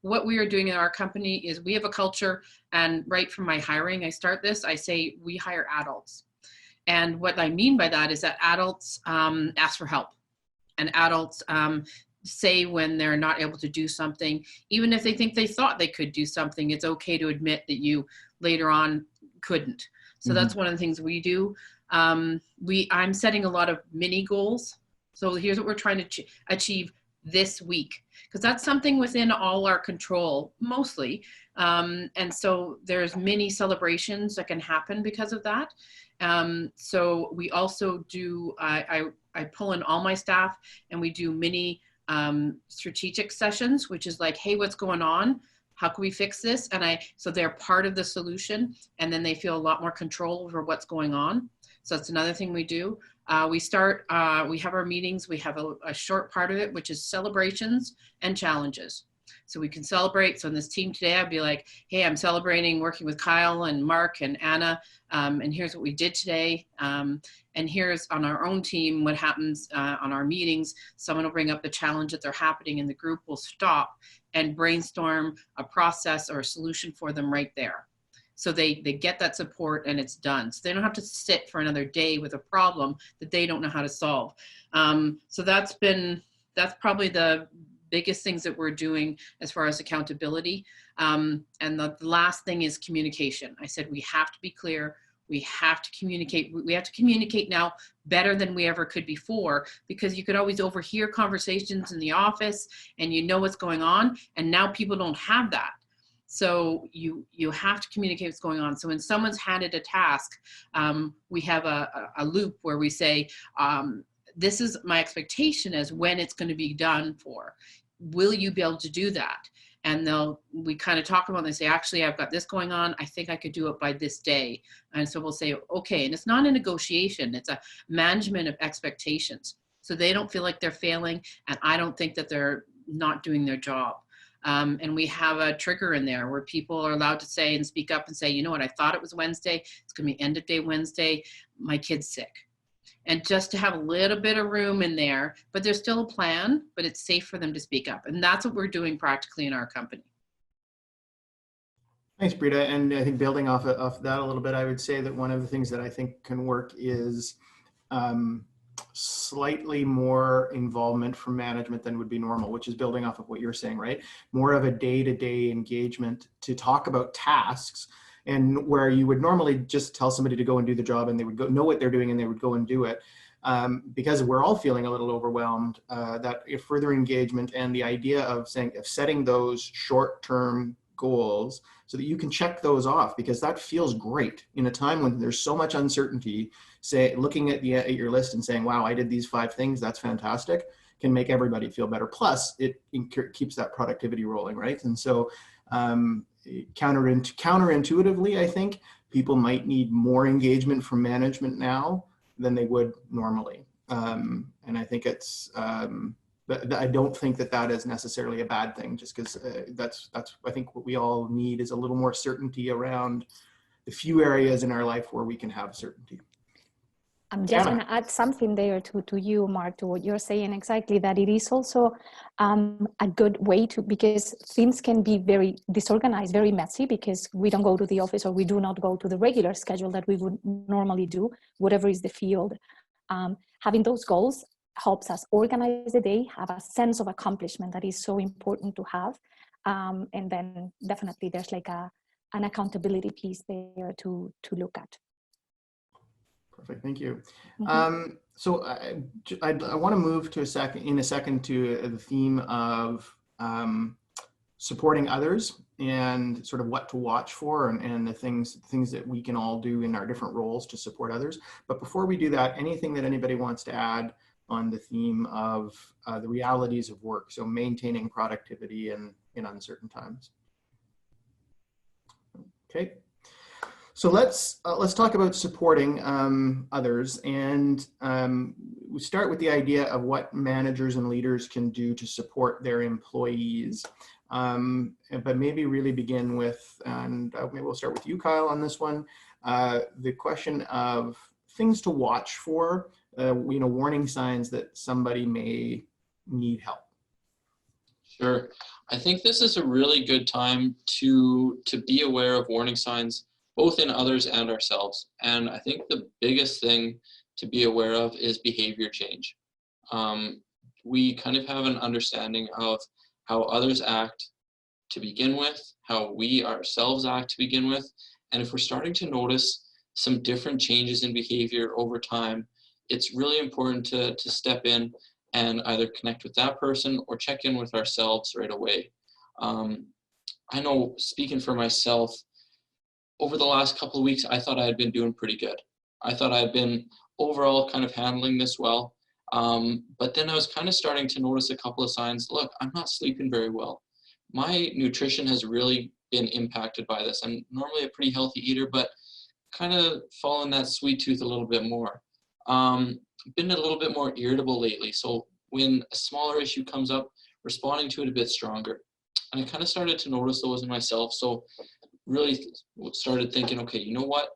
What we are doing in our company is we have a culture, and right from my hiring, I say we hire adults. And what I mean by that is that adults ask for help, and adults say when they're not able to do something, even if they think they thought they could do something, it's okay to admit that you later on couldn't. So that's one of the things we do. I'm setting a lot of mini goals. So here's what we're trying to achieve this week, because that's something within all our control, mostly. And so there's many celebrations that can happen because of that. So we also do, I pull in all my staff and we do mini strategic sessions, which is like, hey, what's going on? How can we fix this? And so they're part of the solution, and then they feel a lot more control over what's going on. So that's another thing we do. We have our meetings, we have a short part of it, which is celebrations and challenges. So we can celebrate. So in this team today, I'd be like, hey, I'm celebrating working with Kyle and Mark and Anna. And here's what we did today. And here's on our own team, what happens on our meetings. Someone will bring up the challenge that they're happening and the group will stop and brainstorm a process or a solution for them right there. So they get that support and it's done. So they don't have to sit for another day with a problem that they don't know how to solve. So that's probably the biggest things that we're doing as far as accountability. And the last thing is communication. I said we have to be clear. We have to communicate. We have to communicate now better than we ever could before, because you could always overhear conversations in the office and you know what's going on. And now people don't have that. So you have to communicate what's going on. So when someone's handed a task, we have a loop where we say, this is my expectation as when it's going to be done for. Will you be able to do that? And we kind of talk about it and they say, actually, I've got this going on. I think I could do it by this day. And so we'll say, okay. And it's not a negotiation. It's a management of expectations. So they don't feel like they're failing. And I don't think that they're not doing their job. And we have a trigger in there where people are allowed to say and speak up and say, you know what, I thought it was Wednesday. It's going to be end of day Wednesday. My kid's sick. And just to have a little bit of room in there, but there's still a plan, but it's safe for them to speak up. And that's what we're doing practically in our company. Thanks, Brita. And I think building off that a little bit, I would say that one of the things that I think can work is slightly more involvement from management than would be normal, which is building off of what you're saying, right? More of a day-to-day engagement to talk about tasks, and where you would normally just tell somebody to go and do the job and they would go know what they're doing and they would go and do it. Because we're all feeling a little overwhelmed, that further engagement and the idea of setting those short-term goals so that you can check those off, because that feels great in a time when there's so much uncertainty. Looking at your list and saying, wow, I did these 5 things, that's fantastic, can make everybody feel better. Plus it keeps that productivity rolling, right? And so counterintuitively, I think people might need more engagement from management now than they would normally. And I think it's I don't think that that is necessarily a bad thing, just because that's I think what we all need is a little more certainty around the few areas in our life where we can have certainty. I'm just going to add something there to you, Mark, to what you're saying exactly, that it is also a good way to, because things can be very disorganized, very messy, because we don't go to the office, or we do not go to the regular schedule that we would normally do, whatever is the field. Having those goals helps us organize the day, have a sense of accomplishment that is so important to have. And then definitely there's like an accountability piece there to look at. Perfect, thank you. So I want to move to in a second to the theme of supporting others and sort of what to watch for, and the things that we can all do in our different roles to support others. But before we do that, anything that anybody wants to add on the theme of the realities of work, so maintaining productivity in uncertain times. Okay. So let's talk about supporting others, and we start with the idea of what managers and leaders can do to support their employees. But maybe really begin with, and maybe we'll start with you, Kyle, on this one. The question of things to watch for, warning signs that somebody may need help. Sure. I think this is a really good time to be aware of warning signs, both in others and ourselves. And I think the biggest thing to be aware of is behavior change. We kind of have an understanding of how others act to begin with, how we ourselves act to begin with. And if we're starting to notice some different changes in behavior over time, it's really important to step in and either connect with that person or check in with ourselves right away. I know, speaking for myself, over the last couple of weeks, I thought I had been doing pretty good. I thought I had been overall kind of handling this well. But then I was kind of starting to notice a couple of signs. Look, I'm not sleeping very well. My nutrition has really been impacted by this. I'm normally a pretty healthy eater, but kind of fallen that sweet tooth a little bit more. Been a little bit more irritable lately. So when a smaller issue comes up, responding to it a bit stronger. And I kind of started to notice those in myself. So really started thinking, okay, you know what?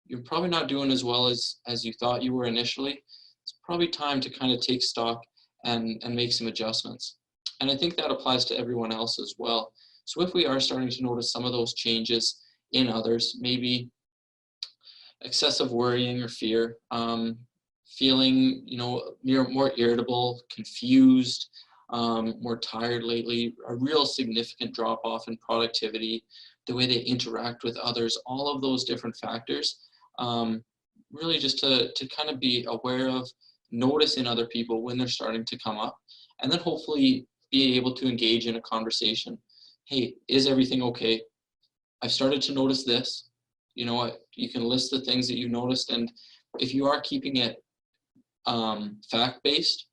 You're probably not doing as well as you thought you were initially. It's probably time to kind of take stock and make some adjustments. And I think that applies to everyone else as well. So if we are starting to notice some of those changes in others, maybe excessive worrying or fear, feeling, more irritable, confused, more tired lately, a real significant drop off in productivity, the way they interact with others, all of those different factors, really just to kind of be aware of, notice in other people when they're starting to come up, and then hopefully be able to engage in a conversation. Hey, is everything okay? I've started to notice this. You know what? You can list the things that you noticed, and if you are keeping it fact-based,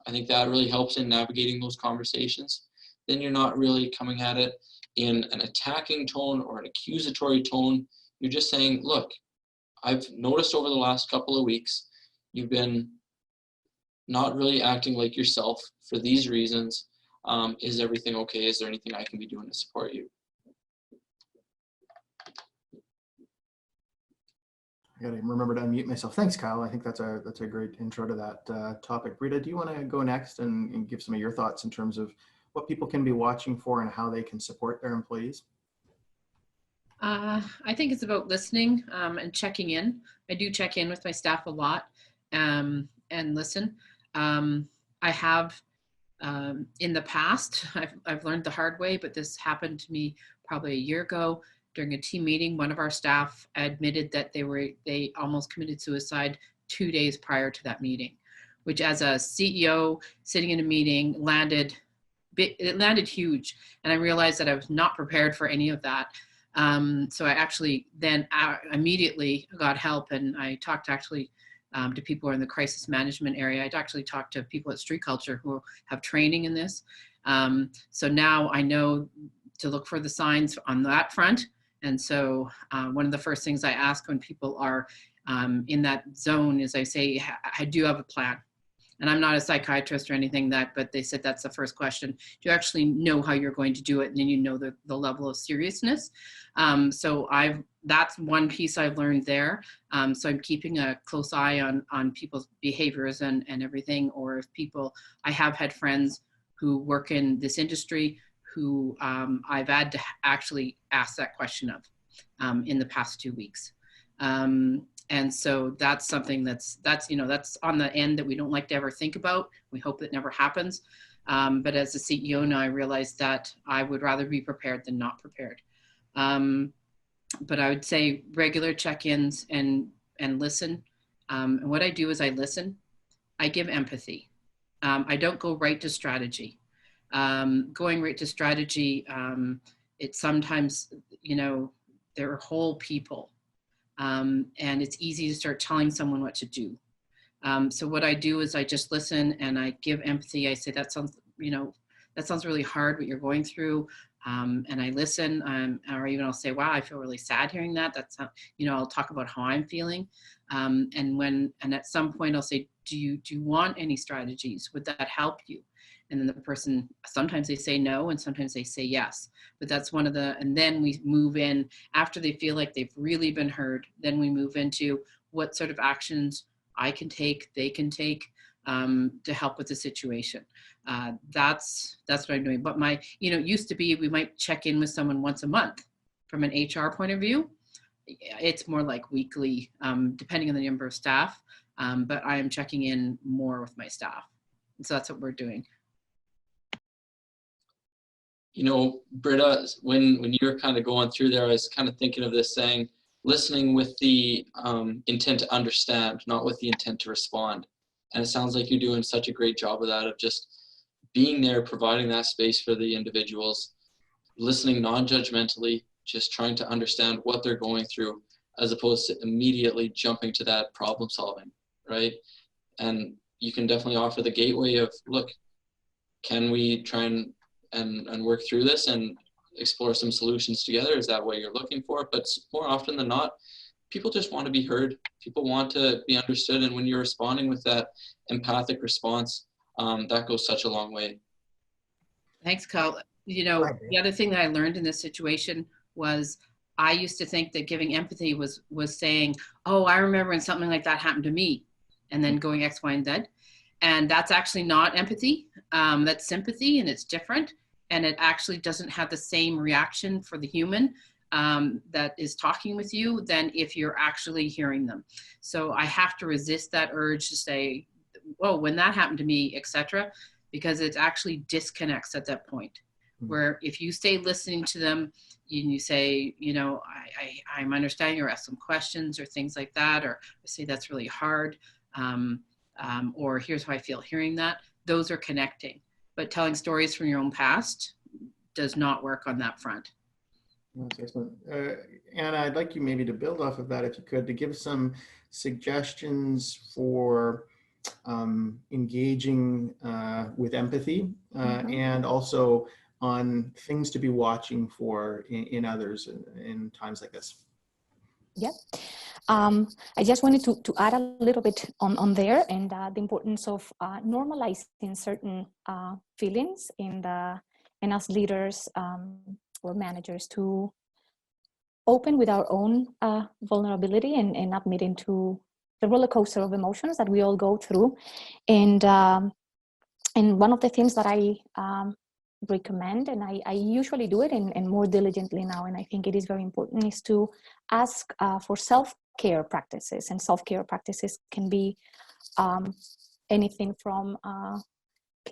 I think that really helps in navigating those conversations. Then you're not really coming at it in an attacking tone or an accusatory tone. You're just saying, look, I've noticed over the last couple of weeks, you've been not really acting like yourself for these reasons. Is everything okay? Is there anything I can be doing to support you? I gotta remember to unmute myself. Thanks, Kyle. I think that's a great intro to that topic. Brita, do you want to go next and give some of your thoughts in terms of what people can be watching for and how they can support their employees? I think it's about listening and checking in. I do check in with my staff a lot and listen. I have in the past, I've learned the hard way, but this happened to me probably a year ago during a team meeting. One of our staff admitted that they almost committed suicide 2 days prior to that meeting, which as a CEO sitting in a meeting landed huge. And I realized that I was not prepared for any of that. So I actually then immediately got help, and I talked actually to people who are in the crisis management area. I'd actually talked to people at Street Culture who have training in this. So now I know to look for the signs on that front. And so one of the first things I ask when people are in that zone is I say, I do have a plan. and I'm not a psychiatrist or anything but they said that's the first question. Do you actually know how you're going to do it? And then you know the level of seriousness. So that's one piece I've learned there. So I'm keeping a close eye on people's behaviors and everything, or if I have had friends who work in this industry who I've had to actually ask that question of in the past 2 weeks. And so that's something that's on the end that we don't like to ever think about. We hope it never happens. But as a CEO now, I realize that I would rather be prepared than not prepared. But I would say regular check-ins and listen. And what I do is I listen. I give empathy. I don't go right to strategy. Going right to strategy, it's sometimes, there are whole people. And it's easy to start telling someone what to do. So what I do is I just listen and I give empathy. I say, that sounds really hard what you're going through. And I listen, or even I'll say, wow, I feel really sad hearing that. That's how, I'll talk about how I'm feeling. And at some point I'll say, do you want any strategies? Would that help you? And then the person, sometimes they say no, and sometimes they say yes. But that's and then we move in, after they feel like they've really been heard, then we move into what sort of actions I can take, they can take to help with the situation. That's what I'm doing. But it used to be we might check in with someone once a month. From an HR point of view, it's more like weekly, depending on the number of staff. But I am checking in more with my staff. And so that's what we're doing. Brita, when you're kind of going through there, I was kind of thinking of this saying, listening with the intent to understand, not with the intent to respond. And it sounds like you're doing such a great job of that, of just being there, providing that space for the individuals, listening non-judgmentally, just trying to understand what they're going through, as opposed to immediately jumping to that problem solving, right? And you can definitely offer the gateway of, look, can we try and work through this and explore some solutions together? Is that what you're looking for? But more often than not, people just want to be heard. People want to be understood. And when you're responding with that empathic response, that goes such a long way. Thanks, Kyle. The other thing that I learned in this situation was I used to think that giving empathy was saying, oh, I remember when something like that happened to me, and then going X, Y, and Z. And that's actually not empathy. That's sympathy, and it's different. And it actually doesn't have the same reaction for the human that is talking with you than if you're actually hearing them. So I have to resist that urge to say, oh, when that happened to me, etc., because it actually disconnects at that point. Where if you stay listening to them and you say, I'm understanding, or ask some questions or things like that, or say that's really hard, or here's how I feel hearing that, those are connecting. But telling stories from your own past does not work on that front. That's excellent. Anna, I'd like you maybe to build off of that, if you could, to give some suggestions for engaging with empathy and also on things to be watching for in others in times like this. Yep. I just wanted to add a little bit on there, and the importance of normalizing certain feelings and as leaders or managers to open with our own vulnerability and admitting to the roller coaster of emotions that we all go through. And one of the things that I recommend, and I usually do it and more diligently now, and I think it is very important, is to ask for self-care practices. And self-care practices can be anything from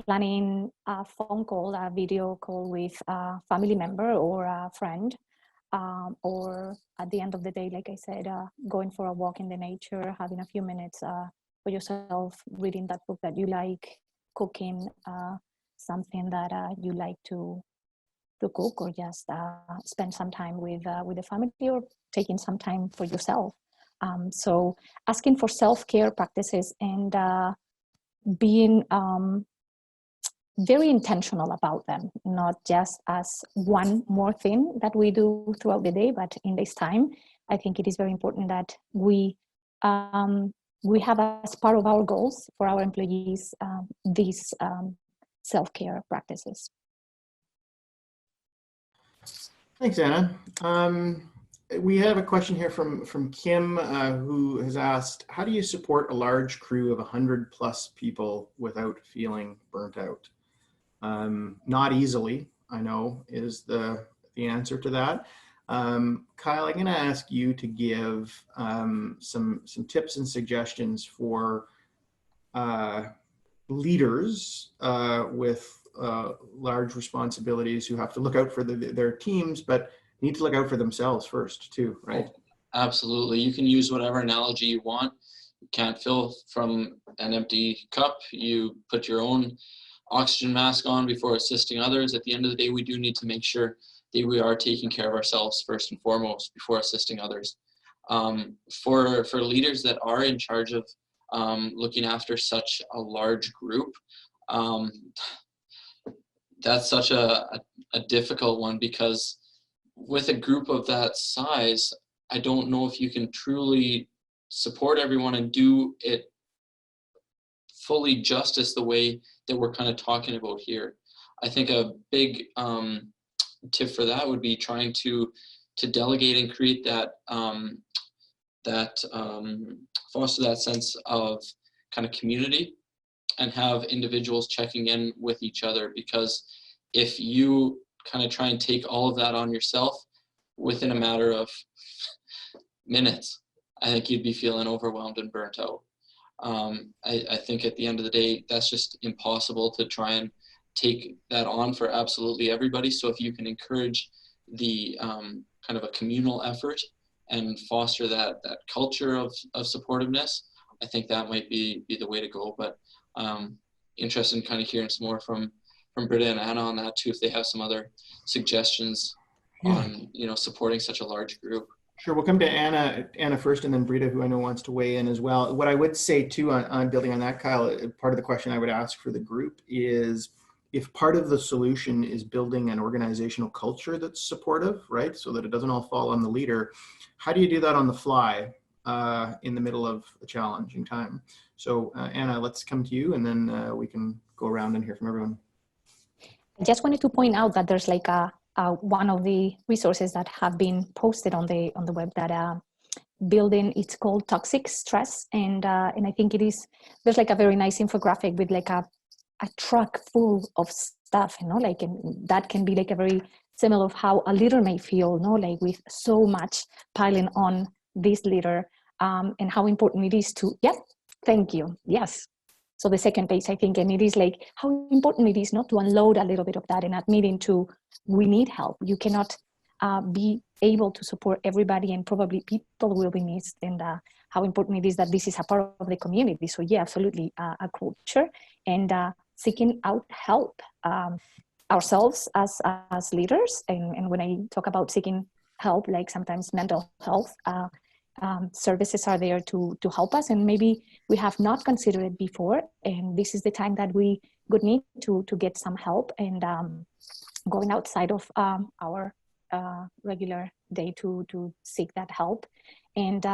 planning a phone call, a video call with a family member or a friend, or at the end of the day, like I said, going for a walk in the nature, having a few minutes for yourself, reading that book that you like, cooking something that you like to cook, or just spend some time with the family, or taking some time for yourself. So asking for self-care practices and being very intentional about them, not just as one more thing that we do throughout the day, but in this time, I think it is very important that we we have as part of our goals for our employees these self-care practices. Thanks, Anna. We have a question here from Kim, who has asked, how do you support a large crew of 100+ people without feeling burnt out? Not easily, I know, is the answer to that. Kyle, I'm going to ask you to give some tips and suggestions for leaders with large responsibilities who have to look out for their teams, but need to look out for themselves first too, right? Oh, absolutely. You can use whatever analogy you want. You can't fill from an empty cup. You put your own oxygen mask on before assisting others. At the end of the day, we do need to make sure that we are taking care of ourselves first and foremost before assisting others. For leaders that are in charge of looking after such a large group, that's such a difficult one, because with a group of that size, I don't know if you can truly support everyone and do it fully justice the way that we're kind of talking about here. I think a big tip for that would be trying to delegate and create that foster that sense of kind of community and have individuals checking in with each other, because if you kind of try and take all of that on yourself within a matter of minutes, I think you'd be feeling overwhelmed and burnt out. I think at the end of the day, that's just impossible to try and take that on for absolutely everybody. So if you can encourage the kind of a communal effort and foster that culture of supportiveness, I think that might be the way to go. But interested in kind of hearing some more from Brita and Anna on that too, if they have some other suggestions on, you know, supporting such a large group. Sure, we'll come to Anna first, and then Brita, who I know wants to weigh in as well. What I would say too, on building on that, Kyle, part of the question I would ask for the group is, if part of the solution is building an organizational culture that's supportive, right, so that it doesn't all fall on the leader, how do you do that on the fly in the middle of a challenging time? So Anna, let's come to you, and then we can go around and hear from everyone. I just wanted to point out that there's like one of the resources that have been posted on the web that building, it's called Toxic Stress, and I think there's like a very nice infographic with like a truck full of stuff, you know, like, and that can be like a very similar of how a leader may feel, you know, like with so much piling on this leader, and how important it is to, thank you, yes. So the second page, I think, and it is like how important it is not to unload a little bit of that and admitting to, we need help. You cannot be able to support everybody, and probably people will be missed, and how important it is that this is a part of the community. So yeah, absolutely a culture, and seeking out help ourselves as leaders. And when I talk about seeking help, like sometimes mental health services are there to help us, and maybe we have not considered it before, and this is the time that we would need to get some help, and going outside of our regular day to seek that help, and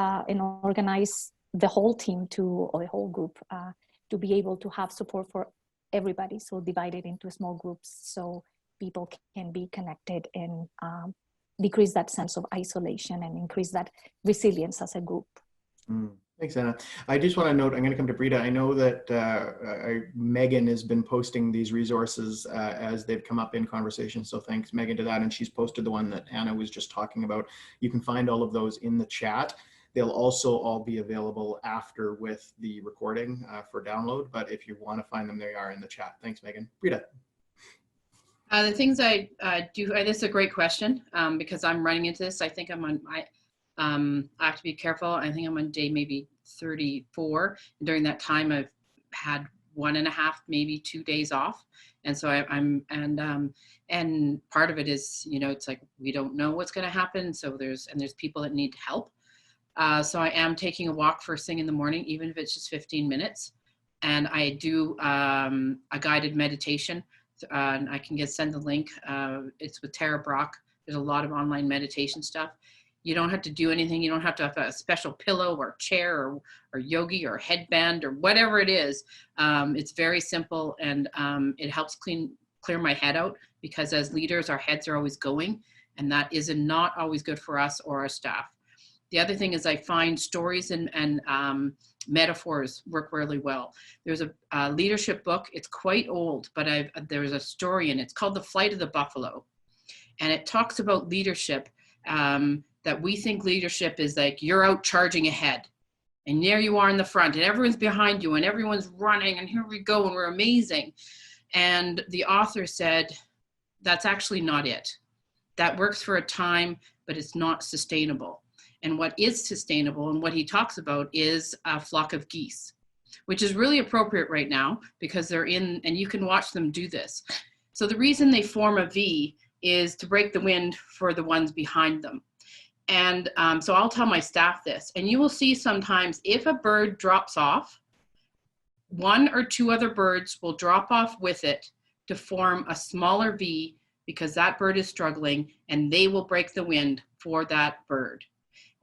organize the whole team or the whole group to be able to have support for everybody. So divided into small groups so people can be connected and decrease that sense of isolation and increase that resilience as a group. Thanks, Anna. I just want to note, I'm going to come to Brita. I know that Megan has been posting these resources as they've come up in conversation. So thanks, Megan, to that. And she's posted the one that Anna was just talking about. You can find all of those in the chat. They'll also all be available after with the recording for download. But if you want to find them, they are in the chat. Thanks, Megan. Brita. The things I do, this is a great question because I'm running into this. I think I'm on, I have to be careful. I think I'm on day maybe 34. And during that time, I've had 1.5, maybe 2 days off. And so and part of it is, you know, it's like, we don't know what's going to happen. So there's people that need help. So I am taking a walk first thing in the morning, even if it's just 15 minutes. And I do a guided meditation. And I can send the link. It's with Tara Brock. There's a lot of online meditation stuff. You don't have to do anything. You don't have to have a special pillow or chair or yogi or headband or whatever it is. It's very simple, and it helps clear my head out, because as leaders, our heads are always going, and that is not always good for us or our staff. The other thing is I find stories and metaphors work really well. There's a leadership book. It's quite old, but there's a story in it. It's called The Flight of the Buffalo. And it talks about leadership, that we think leadership is like you're out charging ahead. And there you are in the front, and everyone's behind you, and everyone's running, and here we go, and we're amazing. And the author said, that's actually not it. That works for a time, but it's not sustainable. And what is sustainable, and what he talks about, is a flock of geese, which is really appropriate right now, because they're in, and you can watch them do this. So the reason they form a V is to break the wind for the ones behind them. And so I'll tell my staff this, and you will see sometimes if a bird drops off, one or two other birds will drop off with it to form a smaller V, because that bird is struggling, and they will break the wind for that bird.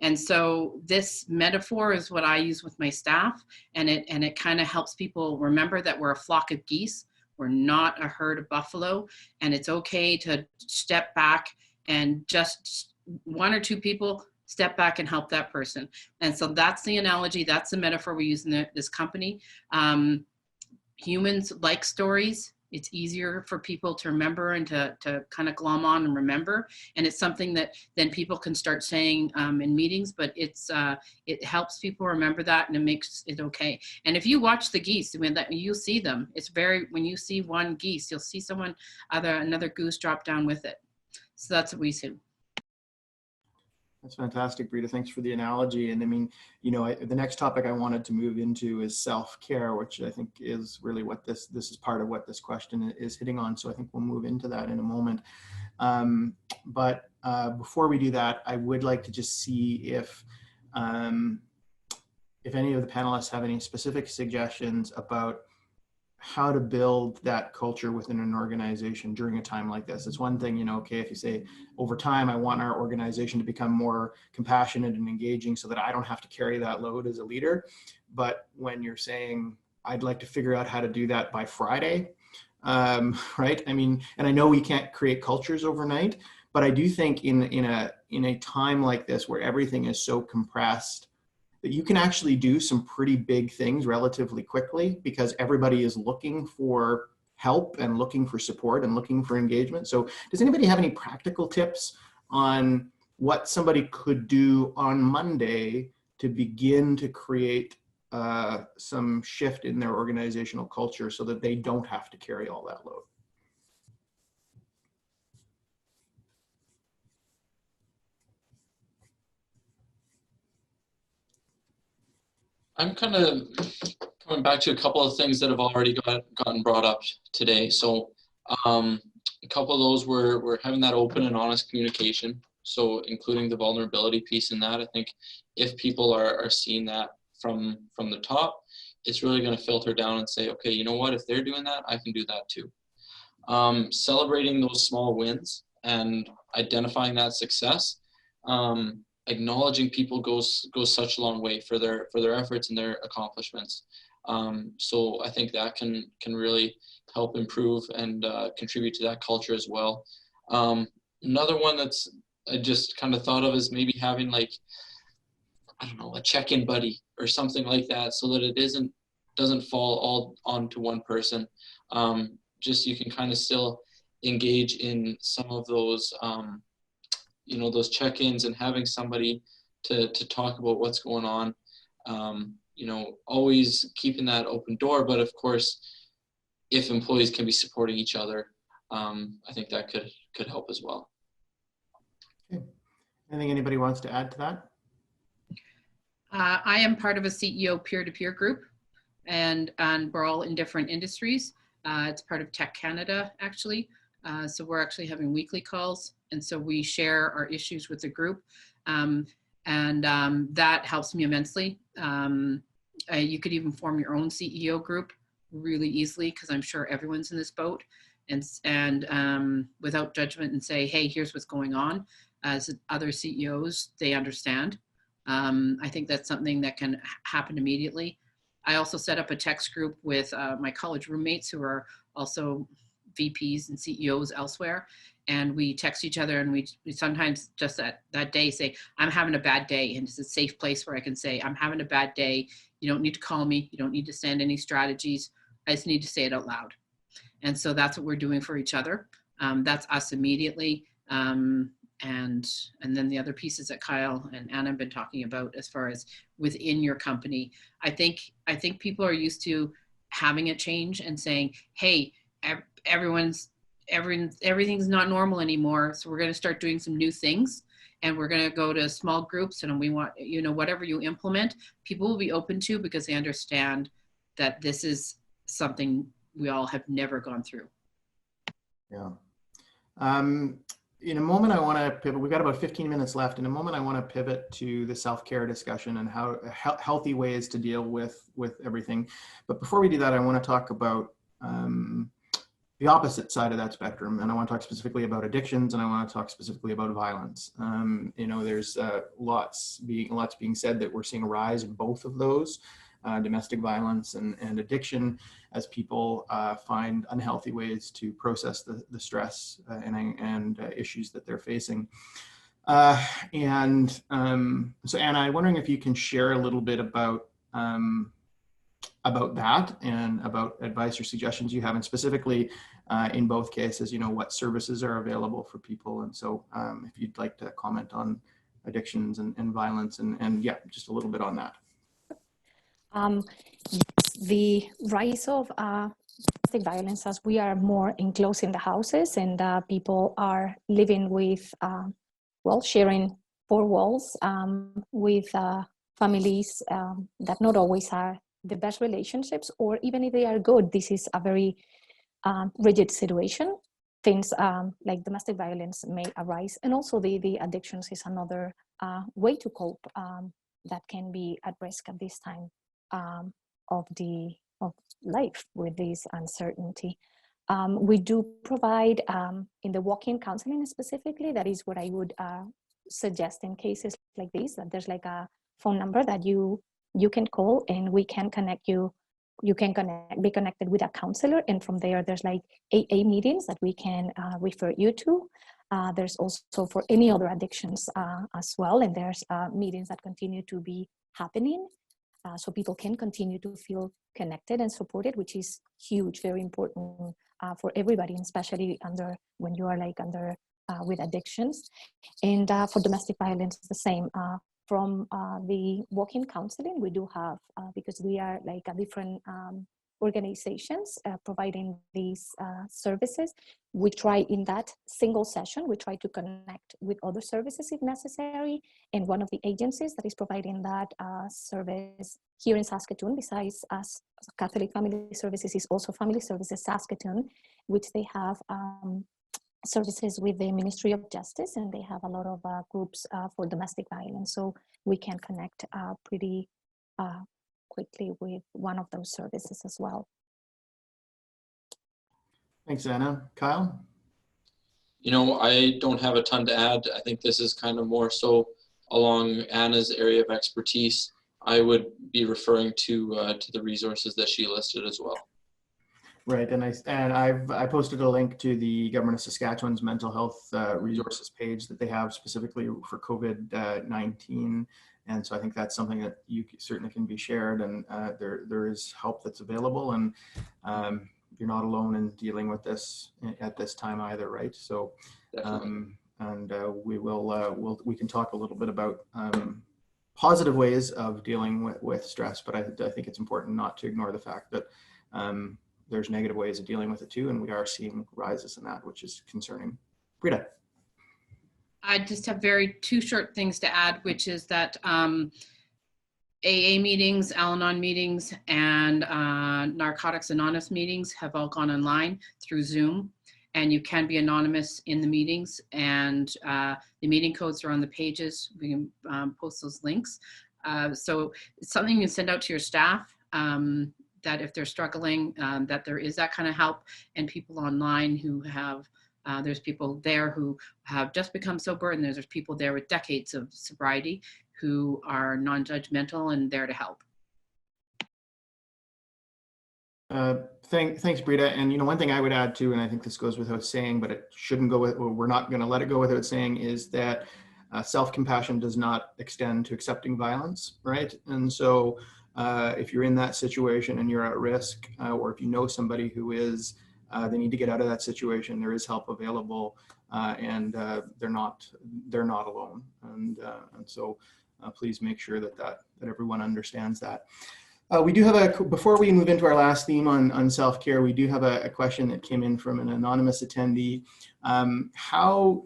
And so this metaphor is what I use with my staff, and it kind of helps people remember that we're a flock of geese. We're not a herd of buffalo, and it's okay to step back, and just one or two people step back and help that person. And so that's the analogy, that's the metaphor we use in this company. Humans like stories. It's easier for people to remember and to kind of glom on and remember. And it's something that then people can start saying in meetings, but it helps people remember that, and it makes it okay. And if you watch the geese, when you see them, it's when you see one geese, you'll see another goose drop down with it. So that's what we see. That's fantastic, Brita. Thanks for the analogy. And I mean, the next topic I wanted to move into is self-care, which I think is really what this is part of what this question is hitting on. So I think we'll move into that in a moment. But before we do that, I would like to just see if any of the panelists have any specific suggestions about how to build that culture within an organization during a time like this. It's one thing, okay, if you say over time, I want our organization to become more compassionate and engaging so that I don't have to carry that load as a leader. But when you're saying, I'd like to figure out how to do that by Friday, right? I mean, and I know we can't create cultures overnight, but I do think in a time like this where everything is so compressed, that you can actually do some pretty big things relatively quickly, because everybody is looking for help and looking for support and looking for engagement. So does anybody have any practical tips on what somebody could do on Monday to begin to create some shift in their organizational culture so that they don't have to carry all that load? I'm kind of coming back to a couple of things that have already gotten brought up today. So a couple of those were having that open and honest communication. So including the vulnerability piece in that. I think if people are seeing that from the top, it's really going to filter down and say, okay, you know what, if they're doing that, I can do that too. Celebrating those small wins and identifying that success. Acknowledging people goes such a long way for their efforts and their accomplishments. So I think that can really help improve and contribute to that culture as well. Another one that's I just kind of thought of is maybe having, like, I don't know, a check-in buddy or something like that, so that it doesn't fall all onto one person. Just you can kind of still engage in some of those those check-ins and having somebody to talk about what's going on, always keeping that open door. But of course, if employees can be supporting each other, I think that could help as well. Okay. Anything anybody wants to add to that? I am part of a CEO peer-to-peer group, and we're all in different industries. It's part of Tech Canada, actually. So we're actually having weekly calls, and so we share our issues with the group, and that helps me immensely. You could even form your own CEO group really easily, because I'm sure everyone's in this boat, and without judgment, and say, hey, here's what's going on. as other CEOs, they understand. I think that's something that can happen immediately. I also set up a text group with my college roommates who are also VPs and CEOs elsewhere. And we text each other, and we sometimes just that day say, I'm having a bad day. And it's a safe place where I can say, I'm having a bad day. You don't need to call me. You don't need to send any strategies. I just need to say it out loud. And so that's what we're doing for each other. That's us immediately. And then the other pieces that Kyle and Anna have been talking about as far as within your company. I think people are used to having a change and saying, hey, everything's not normal anymore. So we're going to start doing some new things, and we're going to go to small groups, and we want, whatever you implement, people will be open to, because they understand that this is something we all have never gone through. Yeah. In a moment, I want to pivot. We've got about 15 minutes left. In a moment, I want to pivot to the self-care discussion and how healthy ways to deal with everything. But before we do that, I want to talk about the opposite side of that spectrum. And I want to talk specifically about addictions, and I want to talk specifically about violence. There's lots being said that we're seeing a rise in both of those, domestic violence and addiction, as people find unhealthy ways to process the stress and issues that they're facing. So Anna, I'm wondering if you can share a little bit about that and about advice or suggestions you have, and specifically in both cases, what services are available for people. And so if you'd like to comment on addictions and violence and yeah, just a little bit on that. The rise of domestic violence, as we are more enclosed in the houses, and people are living with, sharing four walls with families that not always are the best relationships, or even if they are good, this is a very rigid situation. Things like domestic violence may arise, and also the addictions is another way to cope that can be at risk at this time of life with this uncertainty. We do provide in the walk-in counseling specifically, that is what I would suggest in cases like this, that there's like a phone number that you can call, and we can connect you. You can be connected with a counselor, and from there, there's like AA meetings that we can refer you to. There's also for any other addictions as well, and there's meetings that continue to be happening, so people can continue to feel connected and supported, which is huge, very important for everybody, and especially when you are with addictions. And for domestic violence, the same. From the walk-in counseling, we do have, because we are like a different organizations providing these services, we try in that single session, we try to connect with other services if necessary. And one of the agencies that is providing that service here in Saskatoon, besides us, Catholic Family Services, is also Family Services Saskatoon, which they have services with the Ministry of Justice, and they have a lot of groups for domestic violence. So we can connect pretty quickly with one of those services as well. Thanks, Anna. Kyle? I don't have a ton to add. I think this is kind of more so along Anna's area of expertise. I would be referring to the resources that she listed as well. Right, and I posted a link to the Government of Saskatchewan's mental health resources page that they have specifically for COVID-19, and so I think that's something that you certainly can be shared, and there is help that's available, and you're not alone in dealing with this at this time either, right? So, we can talk a little bit about positive ways of dealing with stress, but I think it's important not to ignore the fact that there's negative ways of dealing with it too, and we are seeing rises in that, which is concerning. Brita. I just have two short things to add, which is that AA meetings, Al-Anon meetings, and Narcotics Anonymous meetings have all gone online through Zoom, and you can be anonymous in the meetings, and the meeting codes are on the pages. We can post those links. So it's something you can send out to your staff, that if they're struggling, that there is that kind of help, and people online who have There's people there who have just become sober, and there's people there with decades of sobriety who are non-judgmental and there to help. Thanks, Brita. And one thing I would add too, and I think this goes without saying, but it shouldn't go with, we're not going to let it go without saying, is that self-compassion does not extend to accepting violence, right? And so if you're in that situation and you're at risk, or if you know somebody who is, they need to get out of that situation, there is help available, and they're not alone. And so please make sure that everyone understands that. We do have before we move into our last theme on self-care, we do have a question that came in from an anonymous attendee. How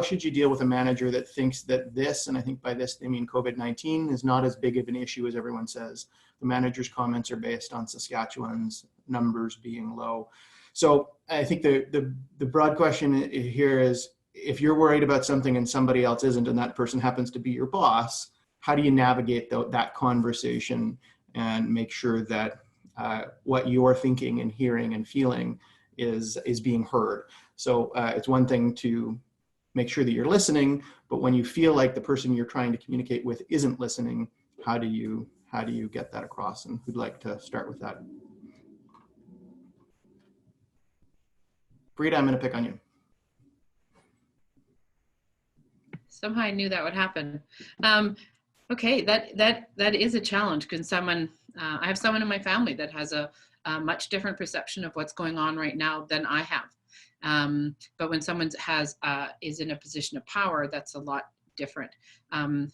should you deal with a manager that thinks that this, and I think by this they mean COVID-19, is not as big of an issue as everyone says? The manager's comments are based on Saskatchewan's numbers being low. So I think the broad question here is, if you're worried about something and somebody else isn't, and that person happens to be your boss, how do you navigate that conversation and make sure that what you're thinking and hearing and feeling is being heard? So it's one thing to make sure that you're listening, but when you feel like the person you're trying to communicate with isn't listening, how do you get that across? And who'd like to start with that? Brita, I'm going to pick on you. Somehow I knew that would happen. Okay, that is a challenge. Because I have someone in my family that has a much different perception of what's going on right now than I have. But when someone is in a position of power, that's a lot different. I'm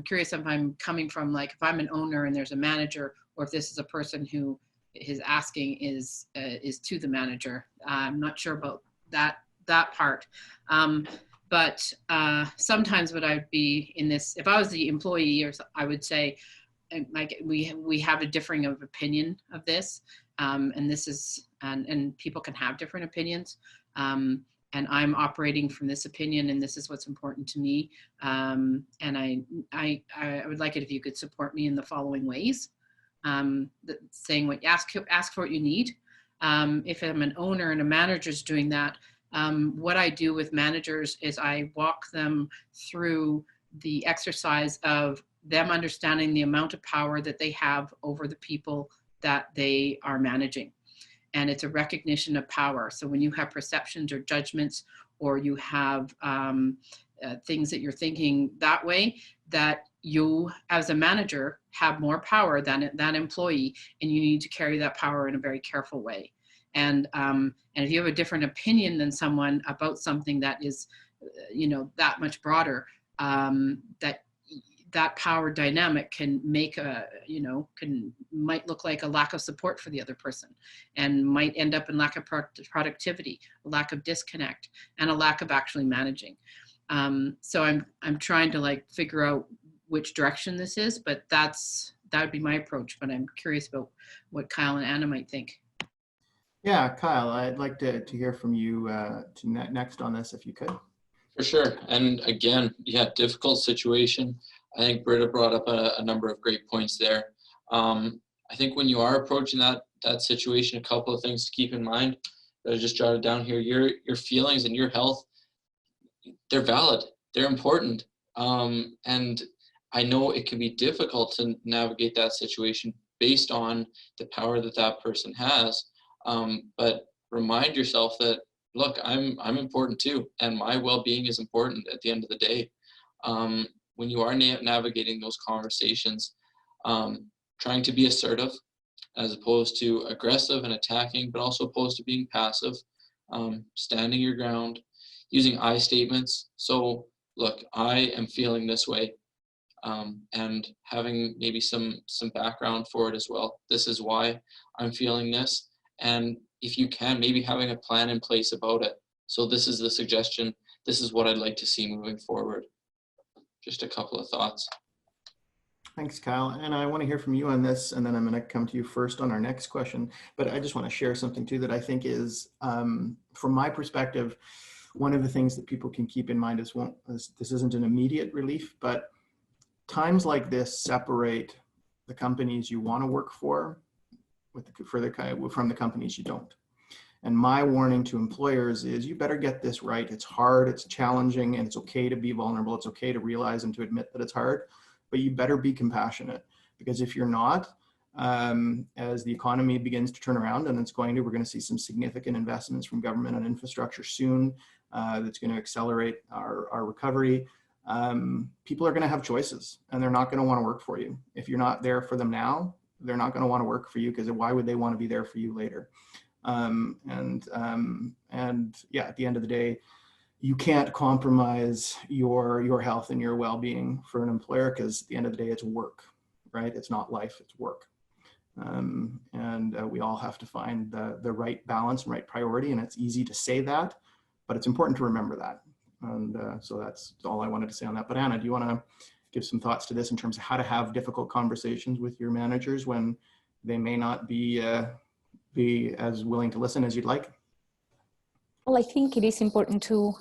curious if I'm coming from, like, if I'm an owner and there's a manager, or if this is a person who his asking is to the manager. I'm not sure about that part. But sometimes what I'd be in this, if I was the employee, or I would say, like, we have a differing of opinion of this, and this is, and people can have different opinions, and I'm operating from this opinion, and this is what's important to me, and I would like it if you could support me in the following ways. Saying what you ask for what you need. If I'm an owner and a manager's doing that, what I do with managers is I walk them through the exercise of them understanding the amount of power that they have over the people that they are managing. And it's a recognition of power. So when you have perceptions or judgments, or you have things that you're thinking that way, that you as a manager have more power than that employee, and you need to carry that power in a very careful way. And if you have a different opinion than someone about something that is, that much broader, that power dynamic can make might look like a lack of support for the other person, and might end up in lack of productivity, a lack of disconnect, and a lack of actually managing. So I'm trying to, like, figure out which direction this is, but that would be my approach. But I'm curious about what Kyle and Anna might think. Yeah, Kyle, I'd like to hear from you next on this, if you could. For sure. And again, yeah, difficult situation. I think Brita brought up a number of great points there. I think when you are approaching that situation, a couple of things to keep in mind that I just jotted down here. Your feelings and your health, they're valid. They're important. And I know it can be difficult to navigate that situation based on the power that person has. But remind yourself that, look, I'm important too, and my well-being is important at the end of the day. When you are navigating those conversations, trying to be assertive as opposed to aggressive and attacking, but also opposed to being passive, standing your ground, using I statements. So, look, I am feeling this way, and having maybe some background for it as well. This is why I'm feeling this. And if you can, maybe having a plan in place about it. So this is the suggestion. This is what I'd like to see moving forward. Just a couple of thoughts. Thanks, Kyle. And I want to hear from you on this, and then I'm going to come to you first on our next question. But I just want to share something too that I think is, from my perspective, one of the things that people can keep in mind is this isn't an immediate relief, but times like this separate the companies you want to work for from the companies you don't. And my warning to employers is you better get this right. It's hard, it's challenging, and it's okay to be vulnerable. It's okay to realize and to admit that it's hard, but you better be compassionate, because if you're not, as the economy begins to turn around, and it's going to, we're going to see some significant investments from government on infrastructure soon that's going to accelerate our recovery. People are going to have choices, and they're not going to want to work for you. If you're not there for them now, they're not going to want to work for you, because why would they want to be there for you later? And yeah, at the end of the day, you can't compromise your health and your well-being for an employer, because at the end of the day, it's work, right? It's not life, it's work. We all have to find the right balance and right priority, and it's easy to say that, but it's important to remember that. And so that's all I wanted to say on that. But Anna, do you want to give some thoughts to this in terms of how to have difficult conversations with your managers when they may not be as willing to listen as you'd like? Well, I think it is important to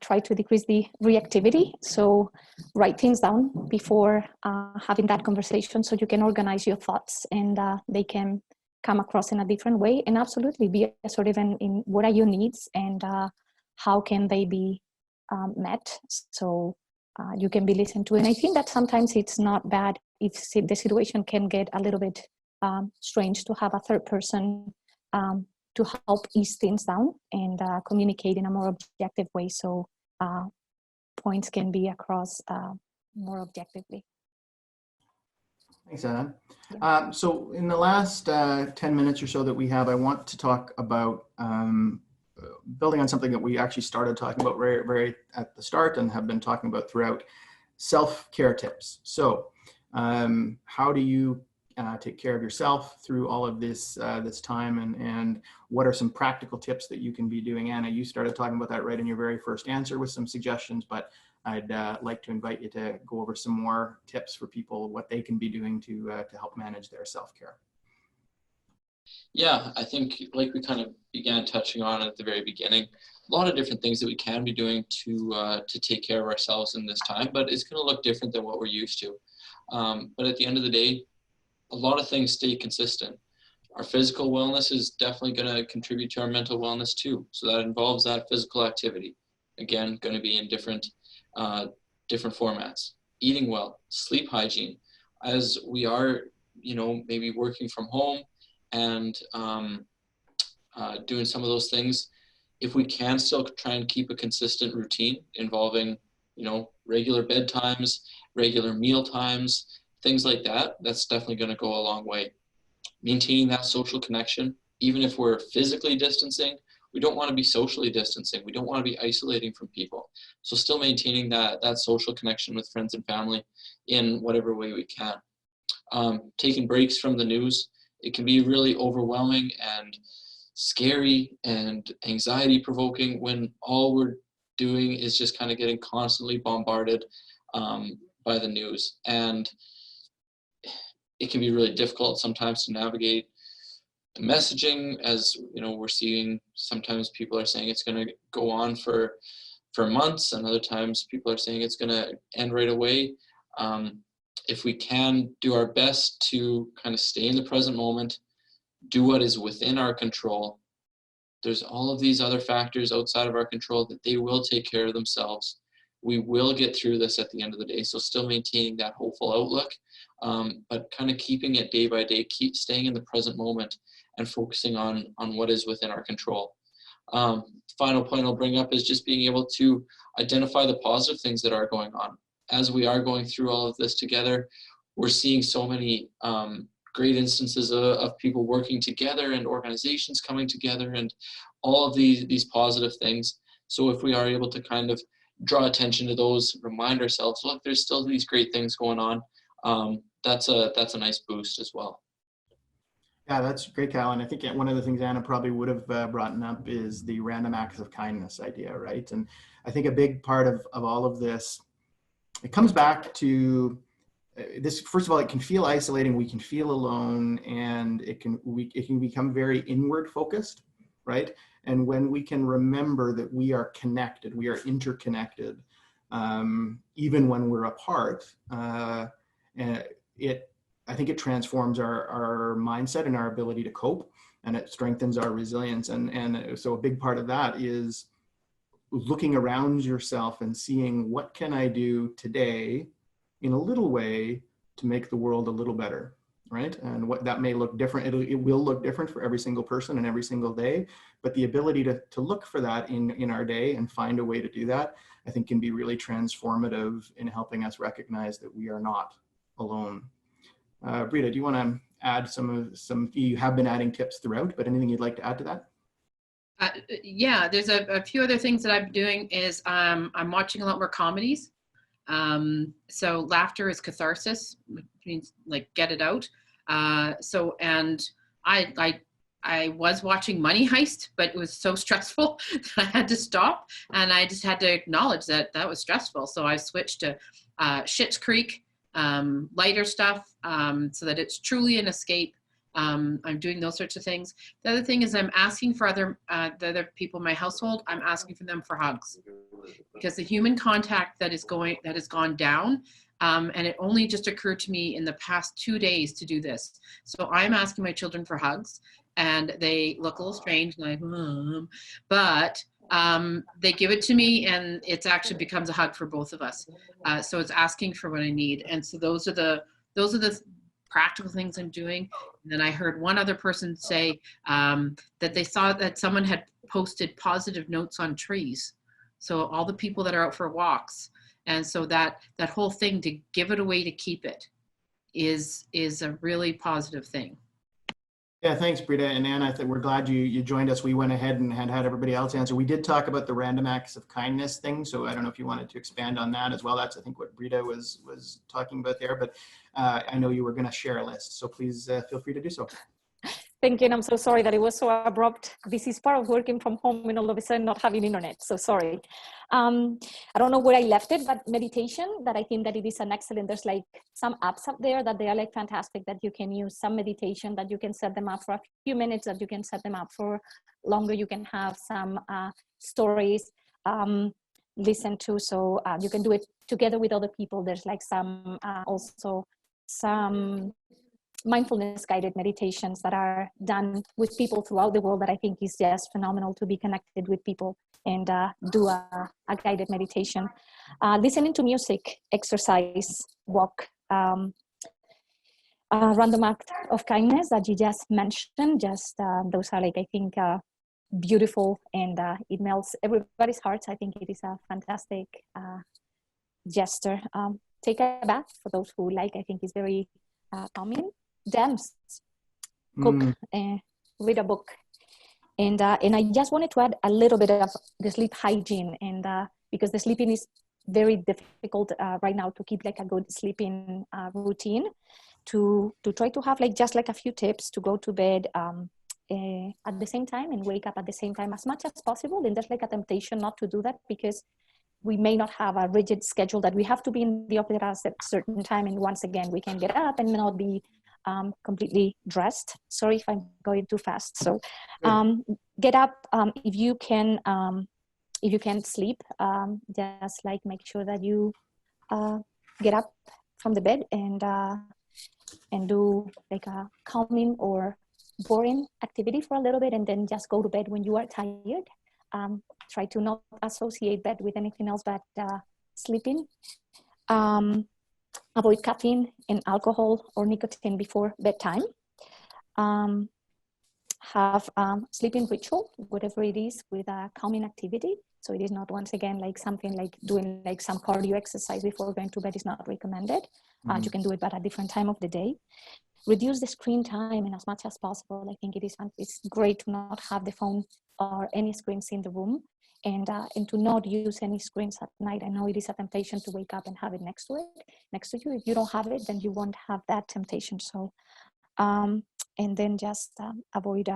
try to decrease the reactivity. So write things down before having that conversation, so you can organize your thoughts and they can come across in a different way. And absolutely be assertive in what are your needs and how can they be met, so you can be listened to. And I think that sometimes it's not bad if the situation can get a little bit strange, to have a third person to help ease things down and communicate in a more objective way, so points can be across more objectively. Thanks, Anna. So in the last 10 minutes or so that we have, I want to talk about building on something that we actually started talking about very at the start and have been talking about throughout, self-care tips. So how do you take care of yourself through all of this this time, and what are some practical tips that you can be doing? Anna, you started talking about that right in your very first answer with some suggestions, but I'd like to invite you to go over some more tips for people, what they can be doing to help manage their self-care. Yeah, I think like we kind of began touching on at the very beginning, a lot of different things that we can be doing to take care of ourselves in this time, but it's going to look different than what we're used to. But at the end of the day, a lot of things stay consistent. Our physical wellness is definitely going to contribute to our mental wellness too. So that involves that physical activity. Again, going to be in different formats. Eating well, sleep hygiene. As we are, maybe working from home and doing some of those things, if we can still try and keep a consistent routine involving, regular bedtimes, regular meal times, things like that, that's definitely going to go a long way. Maintaining that social connection, even if we're physically distancing, we don't want to be socially distancing. We don't want to be isolating from people. So still maintaining that social connection with friends and family in whatever way we can. Taking breaks from the news. It can be really overwhelming and scary and anxiety provoking when all we're doing is just kind of getting constantly bombarded by the news. And it can be really difficult sometimes to navigate the messaging, as we're seeing sometimes people are saying it's going to go on for months, and other times people are saying it's going to end right away. If we can do our best to kind of stay in the present moment, do what is within our control. There's all of these other factors outside of our control that they will take care of themselves. We will get through this at the end of the day. So still maintaining that hopeful outlook, but kind of keeping it day by day, keep staying in the present moment and focusing on what is within our control. Final point I'll bring up is just being able to identify the positive things that are going on. As we are going through all of this together, we're seeing so many great instances of people working together and organizations coming together and all of these positive things. So if we are able to kind of draw attention to those, remind ourselves, look, there's still these great things going on. That's a nice boost as well. Yeah, that's great, Cal. And I think one of the things Anna probably would have brought up is the random acts of kindness idea, right? And I think a big part of all of this, it comes back to this. First of all, it can feel isolating. We can feel alone, and it can become very inward focused, right? And when we can remember that we are connected, we are interconnected, even when we're apart, it I think it transforms our mindset and our ability to cope, and it strengthens our resilience. And so a big part of that is looking around yourself and seeing, what can I do today in a little way to make the world a little better, right? And what that may look different, it will look different for every single person and every single day, but the ability to look for that in our day and find a way to do that, I think can be really transformative in helping us recognize that we are not alone. Brita, do you want to add some, you have been adding tips throughout, but anything you'd like to add to that? Yeah, there's a few other things that I'm doing is I'm watching a lot more comedies. So laughter is catharsis, which means like get it out. And I was watching Money Heist, but it was so stressful that I had to stop, and I just had to acknowledge that that was stressful. So I switched to Schitt's Creek, lighter stuff, so that it's truly an escape. I'm doing those sorts of things. The other thing is I'm asking for the other people in my household, I'm asking for them for hugs, because the human contact that has gone down, and it only just occurred to me in the past 2 days to do this. So I'm asking my children for hugs, and they look a little strange, like, but they give it to me, and it actually becomes a hug for both of us. So it's asking for what I need. And so those are the practical things I'm doing. And then I heard one other person say that they saw that someone had posted positive notes on trees. So all the people that are out for walks. And so that whole thing, to give it away to keep it, is a really positive thing. Yeah, thanks, Brita. And Anna, I think we're glad you joined us. We went ahead and had everybody else answer. We did talk about the random acts of kindness thing, so I don't know if you wanted to expand on that as well. That's, I think, what Brita was talking about there, but I know you were going to share a list, so please feel free to do so. Thank you, and I'm so sorry that it was so abrupt. This is part of working from home and all of a sudden not having internet, so sorry. I don't know where I left it, but meditation, that I think that it is an excellent, there's like some apps out there that they are like fantastic, that you can use some meditation, that you can set them up for a few minutes, that you can set them up for longer. You can have some stories listen to, so you can do it together with other people. There's like some also some mindfulness guided meditations that are done with people throughout the world, that I think is just phenomenal to be connected with people and do a guided meditation. Listening to music, exercise, walk, random act of kindness that you just mentioned, just those are like, I think, beautiful, and it melts everybody's hearts. I think it is a fantastic gesture. Take a bath, for those who like, I think is very calming. Dance, cook, read a book, and I just wanted to add a little bit of the sleep hygiene, and because the sleeping is very difficult right now to keep like a good sleeping routine, to try to have like just like a few tips to go to bed at the same time and wake up at the same time as much as possible. And there's like a temptation not to do that, because we may not have a rigid schedule that we have to be in the office at a certain time, and once again we can get up and not be completely dressed. Sorry if I'm going too fast. So get up if you can sleep. Just like make sure that you get up from the bed and do like a calming or boring activity for a little bit, and then just go to bed when you are tired. Try to not associate bed with anything else but sleeping. Avoid caffeine and alcohol or nicotine before bedtime. Have sleeping ritual, whatever it is, with a calming activity. So it is not, once again, like something like doing like some cardio exercise before going to bed is not recommended. You can do it, but at a different time of the day. Reduce the screen time, and as much as possible, I think it's great to not have the phone or any screens in the room, and to not use any screens at night. I know it is a temptation to wake up and have it next to you. If you don't have it, then you won't have that temptation. So, and then just avoid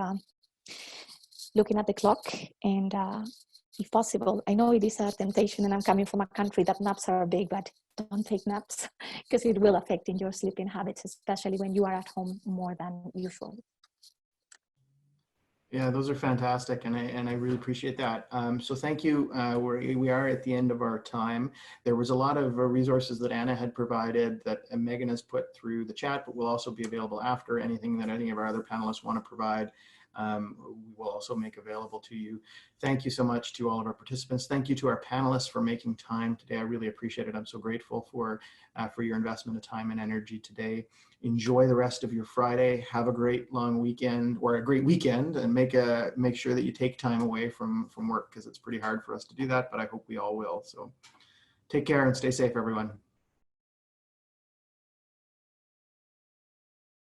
looking at the clock, and if possible, I know it is a temptation, and I'm coming from a country that naps are big, but don't take naps, because it will affect in your sleeping habits, especially when you are at home more than usual. Yeah, those are fantastic, and I really appreciate that. So thank you. We are at the end of our time. There was a lot of resources that Anna had provided that Megan has put through the chat, but will also be available after. Anything that any of our other panelists want to provide, we will also make available to you. Thank you so much to all of our participants. Thank you to our panelists for making time today. I really appreciate it. I'm so grateful for your investment of time and energy today. Enjoy the rest of your Friday. Have a great long weekend, or a great weekend, and make sure that you take time away from work, because it's pretty hard for us to do that, but I hope we all will. So take care and stay safe, everyone.